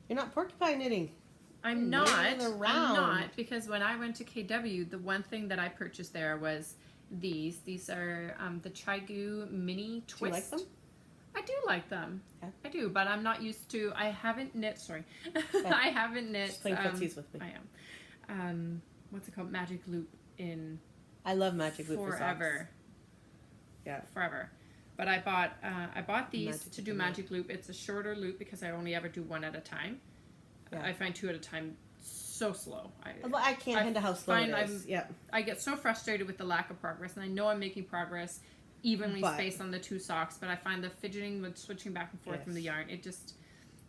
A: You're not porcupine knitting.
B: I'm not, because when I went to KW, the one thing that I purchased there was these. These are the Chigu Mini Twist.
A: Do you like them?
B: I do like them.
A: Yeah.
B: I do, but I'm not used to. I haven't knit. Sorry, I haven't knit.
A: Just playing footsies with me.
B: I am. What's it called? Magic Loop in.
A: I love Magic Loop
B: forever.
A: Yeah,
B: forever. But I bought these to do Magic Loop. It's a shorter loop because I only ever do 1 at a time. Yeah. I find 2 at a time so slow.
A: I can't handle how slow it is.
B: I get so frustrated with the lack of progress, and I know I'm making progress evenly spaced on the 2 socks, but I find the fidgeting with switching back and forth from the yarn, it just,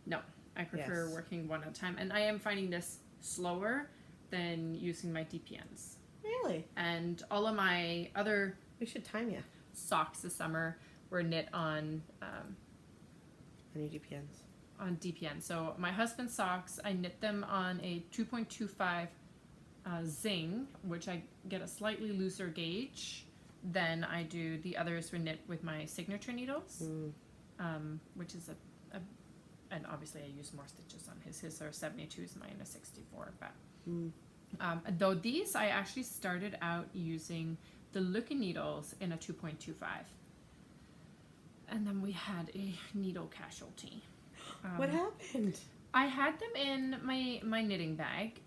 B: no. I prefer working 1 at a time, and I am finding this slower than using my DPNs.
A: Really?
B: And all of my other
A: we should time you
B: socks this summer were knit on
A: any DPNs.
B: on DPN. So my husband's socks, I knit them on a 2.25 zing, which I get a slightly looser gauge. Then I do the others were knit with my signature needles, which is and obviously I use more stitches on his. His are 72s, mine are 64. But though these, I actually started out using the looking needles in a 2.25. And then we had a needle casualty.
A: What happened?
B: I had them in my knitting bag,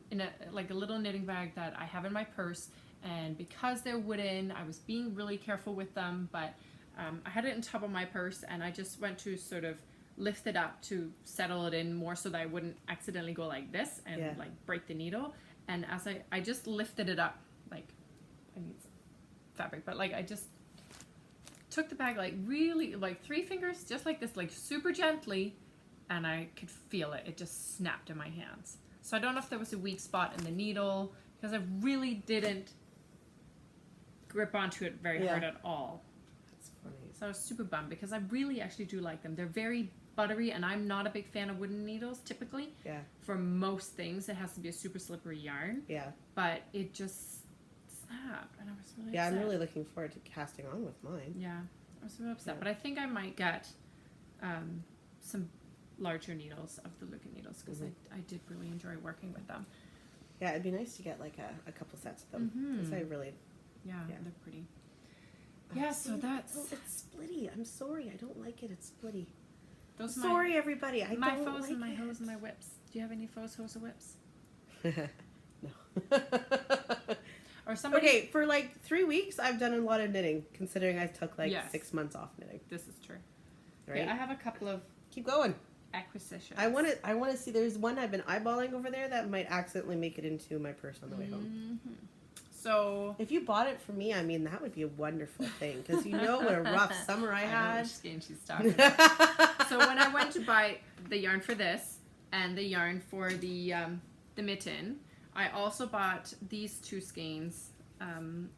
B: in a little knitting bag that I have in my purse. And because they're wooden, I was being really careful with them. But I had it on top of my purse, and I just went to sort of lift it up to settle it in more so that I wouldn't accidentally go like this and like break the needle. And as I just lifted it up, like I need some fabric, but like I just took the bag like really like 3 fingers, just like this, like super gently, and I could feel it. It just snapped in my hands. So I don't know if there was a weak spot in the needle, because I really didn't grip onto it very hard at all.
A: That's funny.
B: So I was super bummed because I really actually do like them. They're very buttery, and I'm not a big fan of wooden needles typically. Yeah. For most things, it has to be a super slippery yarn. Yeah. But it just snapped, and I was really upset.
A: I'm really looking forward to casting on with mine.
B: Yeah, I was really upset, but I think I might get some larger needles of the looking needles, because I did really enjoy working with them.
A: Yeah, it'd be nice to get like a couple sets of them, because I really...
B: Yeah, they're pretty. Yeah, so that's...
A: Oh, it's splitty. I'm sorry. I don't like it. It's splitty.
B: Those
A: sorry, everybody. I
B: my
A: don't
B: foes
A: like
B: and my
A: it.
B: hoes and my whips. Do you have any foes, hoes, or whips?
A: No.
B: Or somebody...
A: Okay, for like 3 weeks, I've done a lot of knitting, considering I took like 6 months off knitting.
B: This is true.
A: Right?
B: Yeah, I have a couple of...
A: Keep going.
B: Acquisitions.
A: I want to see. There's one I've been eyeballing over there that might accidentally make it into my purse on the way home.
B: So
A: if you bought it for me, I mean, that would be a wonderful thing, because you know what a rough summer I had.
B: I know which skein she's talking about. So when I went to buy the yarn for this and the yarn for the mitten, I also bought these 2 skeins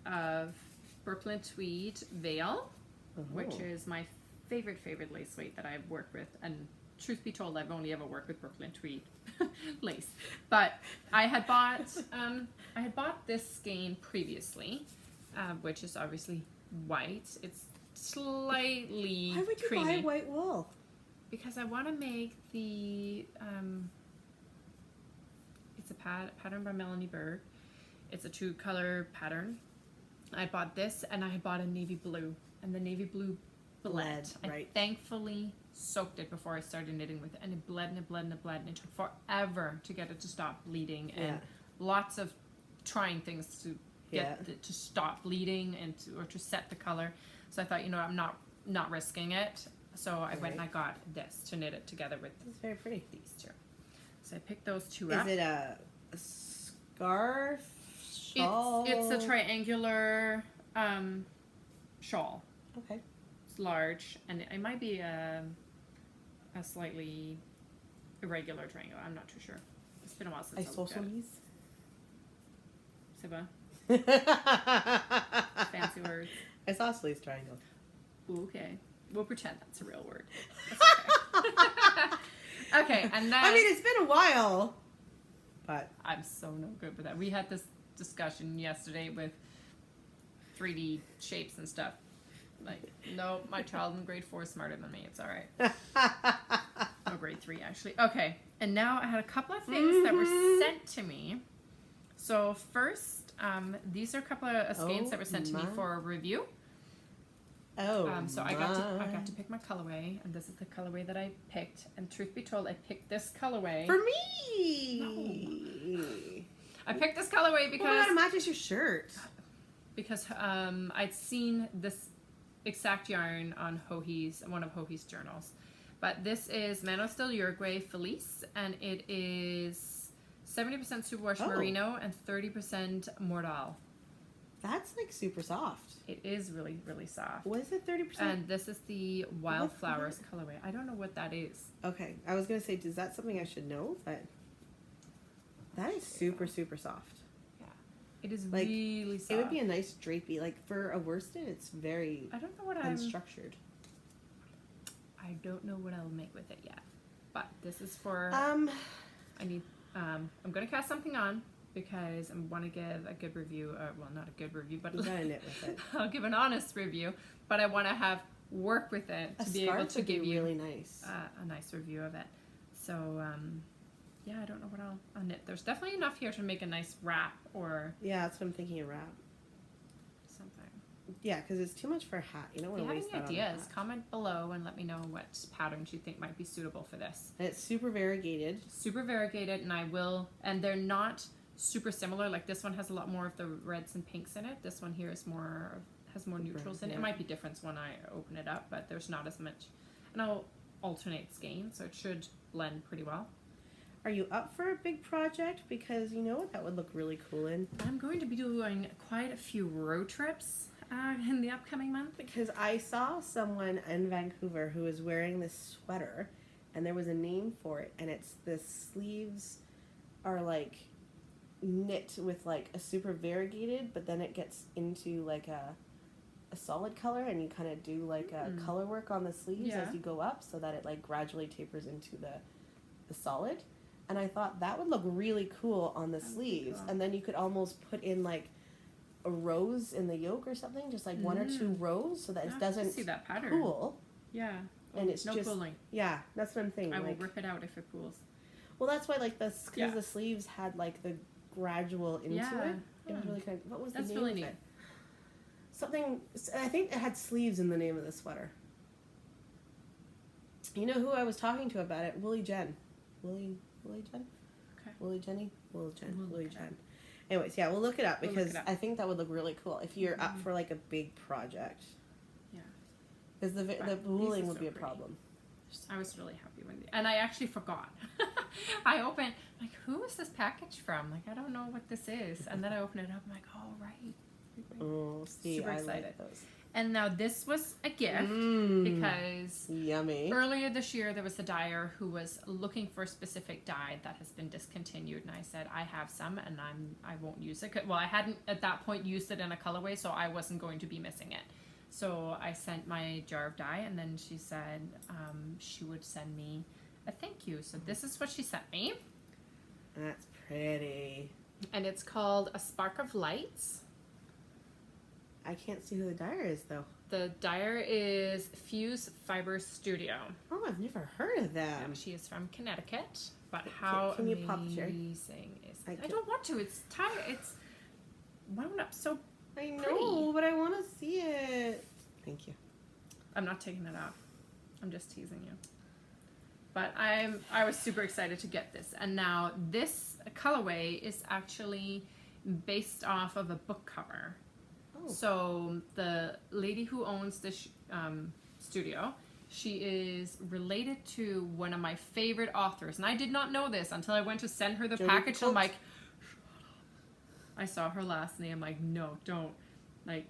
B: of Brooklyn Tweed Veil, which is my favorite lace weight that I've worked with. And truth be told, I've only ever worked with Brooklyn Tweed lace. But I had bought this skein previously, which is obviously white. It's slightly
A: Why would you
B: creamy.
A: buy white wool?
B: Because I want to make the it's a pattern by Melanie Berg. It's a 2-color pattern. I bought this, and I had bought a navy blue, and the navy blue bled. I thankfully soaked it before I started knitting with it, and it bled and it bled and it bled, and it took forever to get it to stop bleeding, and lots of trying things to get it to stop bleeding and to set the color. So I thought, you know, I'm not risking it. So I went and I got this to knit it together with.
A: It's very pretty.
B: These 2. So I picked those 2 up.
A: Is it a scarf? Shawl?
B: It's a triangular shawl.
A: Okay.
B: It's large, and it might be a slightly irregular triangle. I'm not too sure. It's been a while since I looked at it. Siba. Fancy words.
A: Isosceles triangle.
B: Okay. We'll pretend that's a real word. Okay, and then...
A: I mean, it's been a while, but...
B: I'm so no good with that. We had this discussion yesterday with 3D shapes and stuff. Like, no, my child in grade 4 is smarter than me. It's all right. Oh, grade 3, actually. Okay, and now I had a couple of things that were sent to me. So first, these are a couple of skeins that were sent to me for a review. So I got to pick my colorway, and this is the colorway that I picked. And truth be told, I picked this colorway
A: for me.
B: No. I picked this colorway because
A: it matches your shirt.
B: Because I'd seen this exact yarn on one of Hohi's journals, but this is Manos del Uruguay Felice, and it is 70% superwash merino and 30% Mordal.
A: That's like super soft.
B: It is really, really soft.
A: What is it, 30%?
B: And this is the Wildflowers colorway. I don't know what that is.
A: Okay, I was going to say, is that something I should know? But that is super, super soft.
B: Yeah. It is like, really soft.
A: It would be a nice drapey. Like, for a worsted, it's very
B: unstructured. I don't know what I'll make with it yet. But this is for,
A: I'm
B: going to cast something on because I want to give a good review. Well, not a good review, but
A: You gotta knit with it.
B: I'll give an honest review. But I want to have work with it to be able to give you
A: really nice.
B: a nice review of it. So, yeah, I don't know what I'll knit. There's definitely enough here to make a nice wrap or
A: Yeah, that's what I'm thinking, a wrap.
B: something.
A: Yeah, because it's too much for a hat. You don't
B: If
A: want to
B: you
A: waste
B: have
A: that
B: any
A: on a
B: ideas,
A: hat.
B: comment below and let me know what patterns you think might be suitable for this.
A: And it's super variegated.
B: Super variegated, and they're not super similar. Like this one has a lot more of the reds and pinks in it. This one here is has more neutrals in it.
A: Yeah.
B: It might be different when I open it up, but there's not as much. And I'll alternate skein, so it should blend pretty well.
A: Are you up for a big project? Because you know what that would look really cool in?
B: I'm going to be doing quite a few road trips in the upcoming month.
A: Because I saw someone in Vancouver who was wearing this sweater, and there was a name for it, and it's the sleeves are like knit with like a super variegated, but then it gets into like a solid color, and you kind of do like a color work on the sleeves as you go up, so that it like gradually tapers into the solid. And I thought that would look really cool on the sleeves, and then you could almost put in like a rose in the yoke or something, just like one or two rows, so that it doesn't
B: see that pattern.
A: pool.
B: Yeah,
A: And it's
B: no
A: just
B: pooling.
A: Yeah, that's what I'm thinking.
B: I will
A: like,
B: rip it out if it pools.
A: well, that's why like the sleeves had like the gradual into it. It was really kind of, what was the name
B: really
A: of
B: neat.
A: it? Something. I think it had sleeves in the name of the sweater. You know who I was talking to about it? Willie Jen. Willie Jen?
B: Okay.
A: Willie Jenny? Willie Jen.
B: We'll
A: Willie
B: look it
A: Jen. Anyways, yeah, we'll look it up
B: We'll
A: because
B: look it up.
A: I think that would look really cool if you're up for like a big project.
B: Yeah.
A: Because the
B: But
A: pooling
B: these are
A: would
B: so
A: be a
B: pretty.
A: problem.
B: I was really happy and I actually forgot. I opened, like, who is this package from? Like, I don't know what this is. And then I opened it up, I'm like, oh, right.
A: Oh, see,
B: Super
A: I
B: excited.
A: like those.
B: And now this was a gift because
A: Yummy.
B: earlier this year there was a dyer who was looking for a specific dye that has been discontinued, and I said I have some and I won't use it. Well, I hadn't at that point used it in a colorway, so I wasn't going to be missing it. So I sent my jar of dye, and then she said she would send me a thank you. So this is what she sent me.
A: That's pretty.
B: And it's called A Spark of Lights.
A: I can't see who the dyer is though.
B: The dyer is Fuse Fiber Studio.
A: Oh, I've never heard of them.
B: She is from Connecticut. But how
A: Can you pop the cherry?
B: amazing is
A: I
B: I don't want to. It's tired. It's wound up so.
A: I know,
B: pretty.
A: but I want to see it. Thank you.
B: I'm not taking it off. I'm just teasing you. But I was super excited to get this, and now this colorway is actually based off of a book cover.
A: Oh.
B: So the lady who owns this studio, she is related to one of my favorite authors, and I did not know this until I went to send her the
A: Jodi
B: package.
A: Picoult?
B: I'm like, I saw her last name. I'm like, no, don't. Like,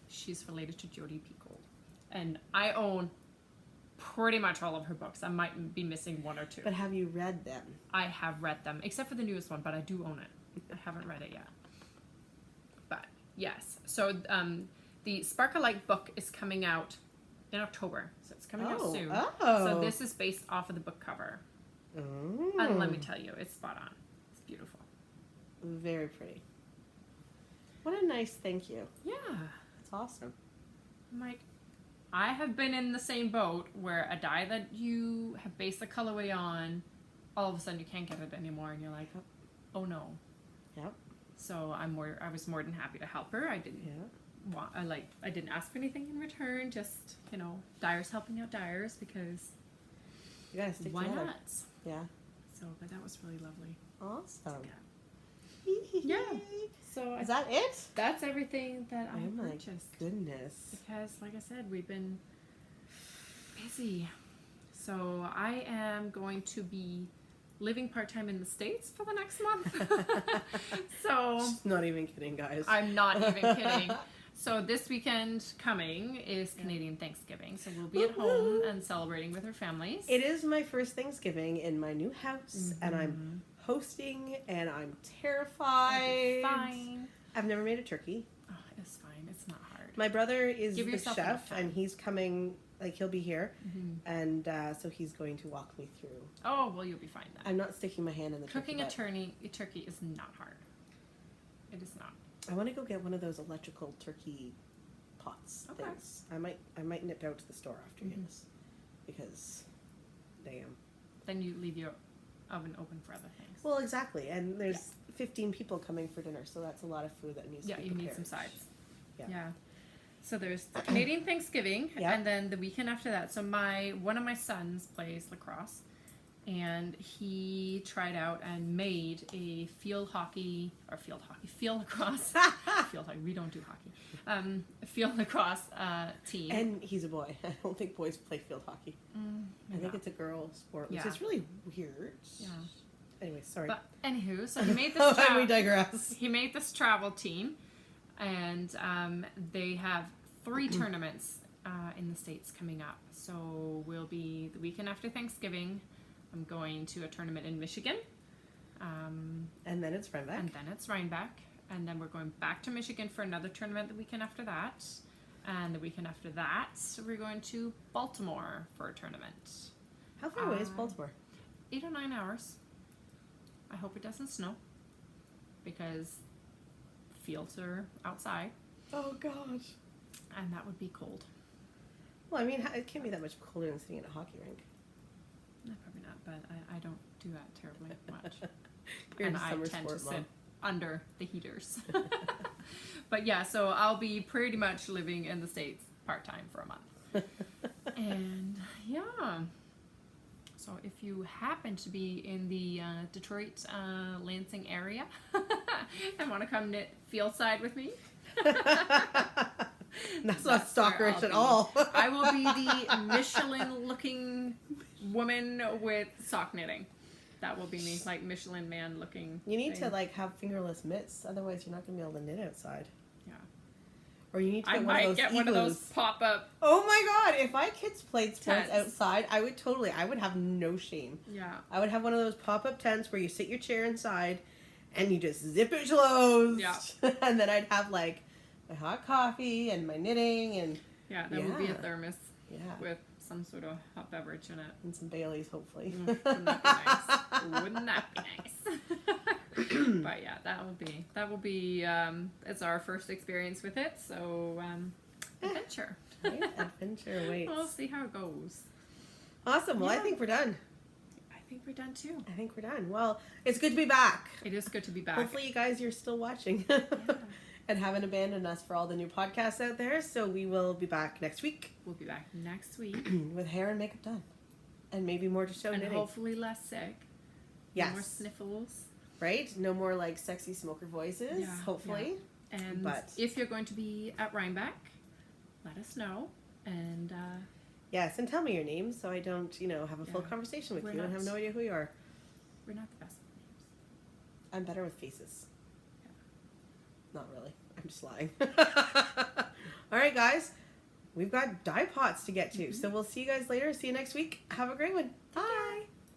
B: she's related to Jodi Picoult, and I own pretty much all of her books. I might be missing one or two.
A: But have you read them?
B: I have read them, except for the newest one, but I do own it. I haven't read it yet. But yes, so the Sparkle Light book is coming out in October, so it's coming out soon.
A: Oh.
B: So this is based off of the book cover,
A: Oh.
B: and let me tell you, it's spot on. It's beautiful.
A: Very pretty. What a nice thank you.
B: Yeah,
A: That's awesome.
B: I'm like, I have been in the same boat where a dye that you have based the colorway on, all of a sudden you can't get it anymore, and you're like, oh no.
A: Yep.
B: So I was more than happy to help her. I didn't
A: Yeah.
B: I didn't ask for anything in return. Just, dyers helping out dyers, because
A: You gotta stick
B: why
A: together.
B: not?
A: Yeah.
B: So, but that was really lovely.
A: Awesome.
B: Yeah. So
A: Is that it?
B: that's everything that I
A: Oh my
B: purchased.
A: goodness.
B: Because, like I said, we've been busy. So I am going to be living part-time in the States for the next month. So
A: Just not even kidding, guys.
B: I'm not even kidding. So this weekend coming is Canadian Thanksgiving. So we'll be at home and celebrating with our families.
A: It is my first Thanksgiving in my new house, and I'm hosting, and I'm terrified.
B: Fine.
A: I've never made a turkey.
B: Oh, it's fine. It's not hard.
A: My brother is
B: Give
A: the
B: yourself enough
A: chef,
B: time.
A: and he's coming Like, he'll be here, and so he's going to walk me through.
B: Oh, well, you'll be fine then.
A: I'm not sticking my hand in the
B: Cooking
A: turkey.
B: a turkey is not hard. It is not.
A: I want to go get one of those electrical turkey pots things. I might nip out to the store after this, because, damn.
B: Then you leave your oven open for other things.
A: Well, exactly, and there's 15 people coming for dinner, so that's a lot of food that needs to be prepared.
B: You need some sides.
A: Yeah.
B: So there's the Canadian Thanksgiving, and then the weekend after that. So one of my sons plays lacrosse, and he tried out and made a field lacrosse. Field hockey. We don't do hockey. Field lacrosse team.
A: And he's a boy. I don't think boys play field hockey. I think it's a girl sport, which is really weird. Yeah. Anyway, sorry.
B: But anywho, so he made this.
A: We digress.
B: He made this travel team, and they have 3 tournaments in the States coming up. So we'll be the weekend after Thanksgiving. I'm going to a tournament in Michigan.
A: And then it's Rhinebeck.
B: And then we're going back to Michigan for another tournament the weekend after that. And the weekend after that, we're going to Baltimore for a tournament.
A: How far away is Baltimore?
B: 8 or 9 hours. I hope it doesn't snow, because fields are outside.
A: Oh, God.
B: And that would be cold.
A: Well, I mean, it can't be that much colder than sitting in a hockey rink.
B: No, probably not, but I don't do that terribly much.
A: You're
B: and
A: a
B: I
A: summer
B: tend
A: sport
B: to
A: mom.
B: sit under the heaters. But yeah, so I'll be pretty much living in the States part-time for a month. And yeah. So if you happen to be in the Detroit, Lansing area and want to come knit field side with me.
A: That's not stalkerish at all.
B: I will be the Michelin-looking woman with sock knitting. That will be me, like Michelin man-looking.
A: You need to like have fingerless mitts, otherwise you're not going to be able to knit outside.
B: Yeah.
A: Or you need to get
B: one of those pop-up.
A: Oh my God! If my kids played sports outside, I would have no shame.
B: Yeah.
A: I would have one of those pop-up tents where you sit your chair inside, and you just zip it closed.
B: Yeah.
A: And then I'd have like my hot coffee and my knitting and.
B: Yeah, that would be a thermos.
A: Yeah.
B: With some sort of hot beverage in it.
A: And some Baileys, hopefully.
B: Wouldn't that be nice? Wouldn't that be nice? But yeah, that will be it's our first experience with it, so adventure.
A: Right? Adventure awaits.
B: We'll see how it goes.
A: Awesome. Well, I think we're done.
B: I think we're done too.
A: I think we're done. Well, it's good to be back.
B: It is good to be back.
A: Hopefully you guys, you're still watching. And haven't abandoned us for all the new podcasts out there. So we will be back next week.
B: We'll be back next week.
A: With hair and makeup done. And maybe more to show
B: and
A: knitting.
B: Hopefully less sick.
A: Yes.
B: No more sniffles.
A: Right? No more like sexy smoker voices, hopefully.
B: Yeah. And if you're going to be at Rhinebeck, let us know. And
A: yes, and tell me your name so I don't, have a full conversation with you and have no idea who you are.
B: We're not the best with names.
A: I'm better with faces. Not really. I'm just lying. All right, guys. We've got dye pots to get to. So we'll see you guys later. See you next week. Have a great one.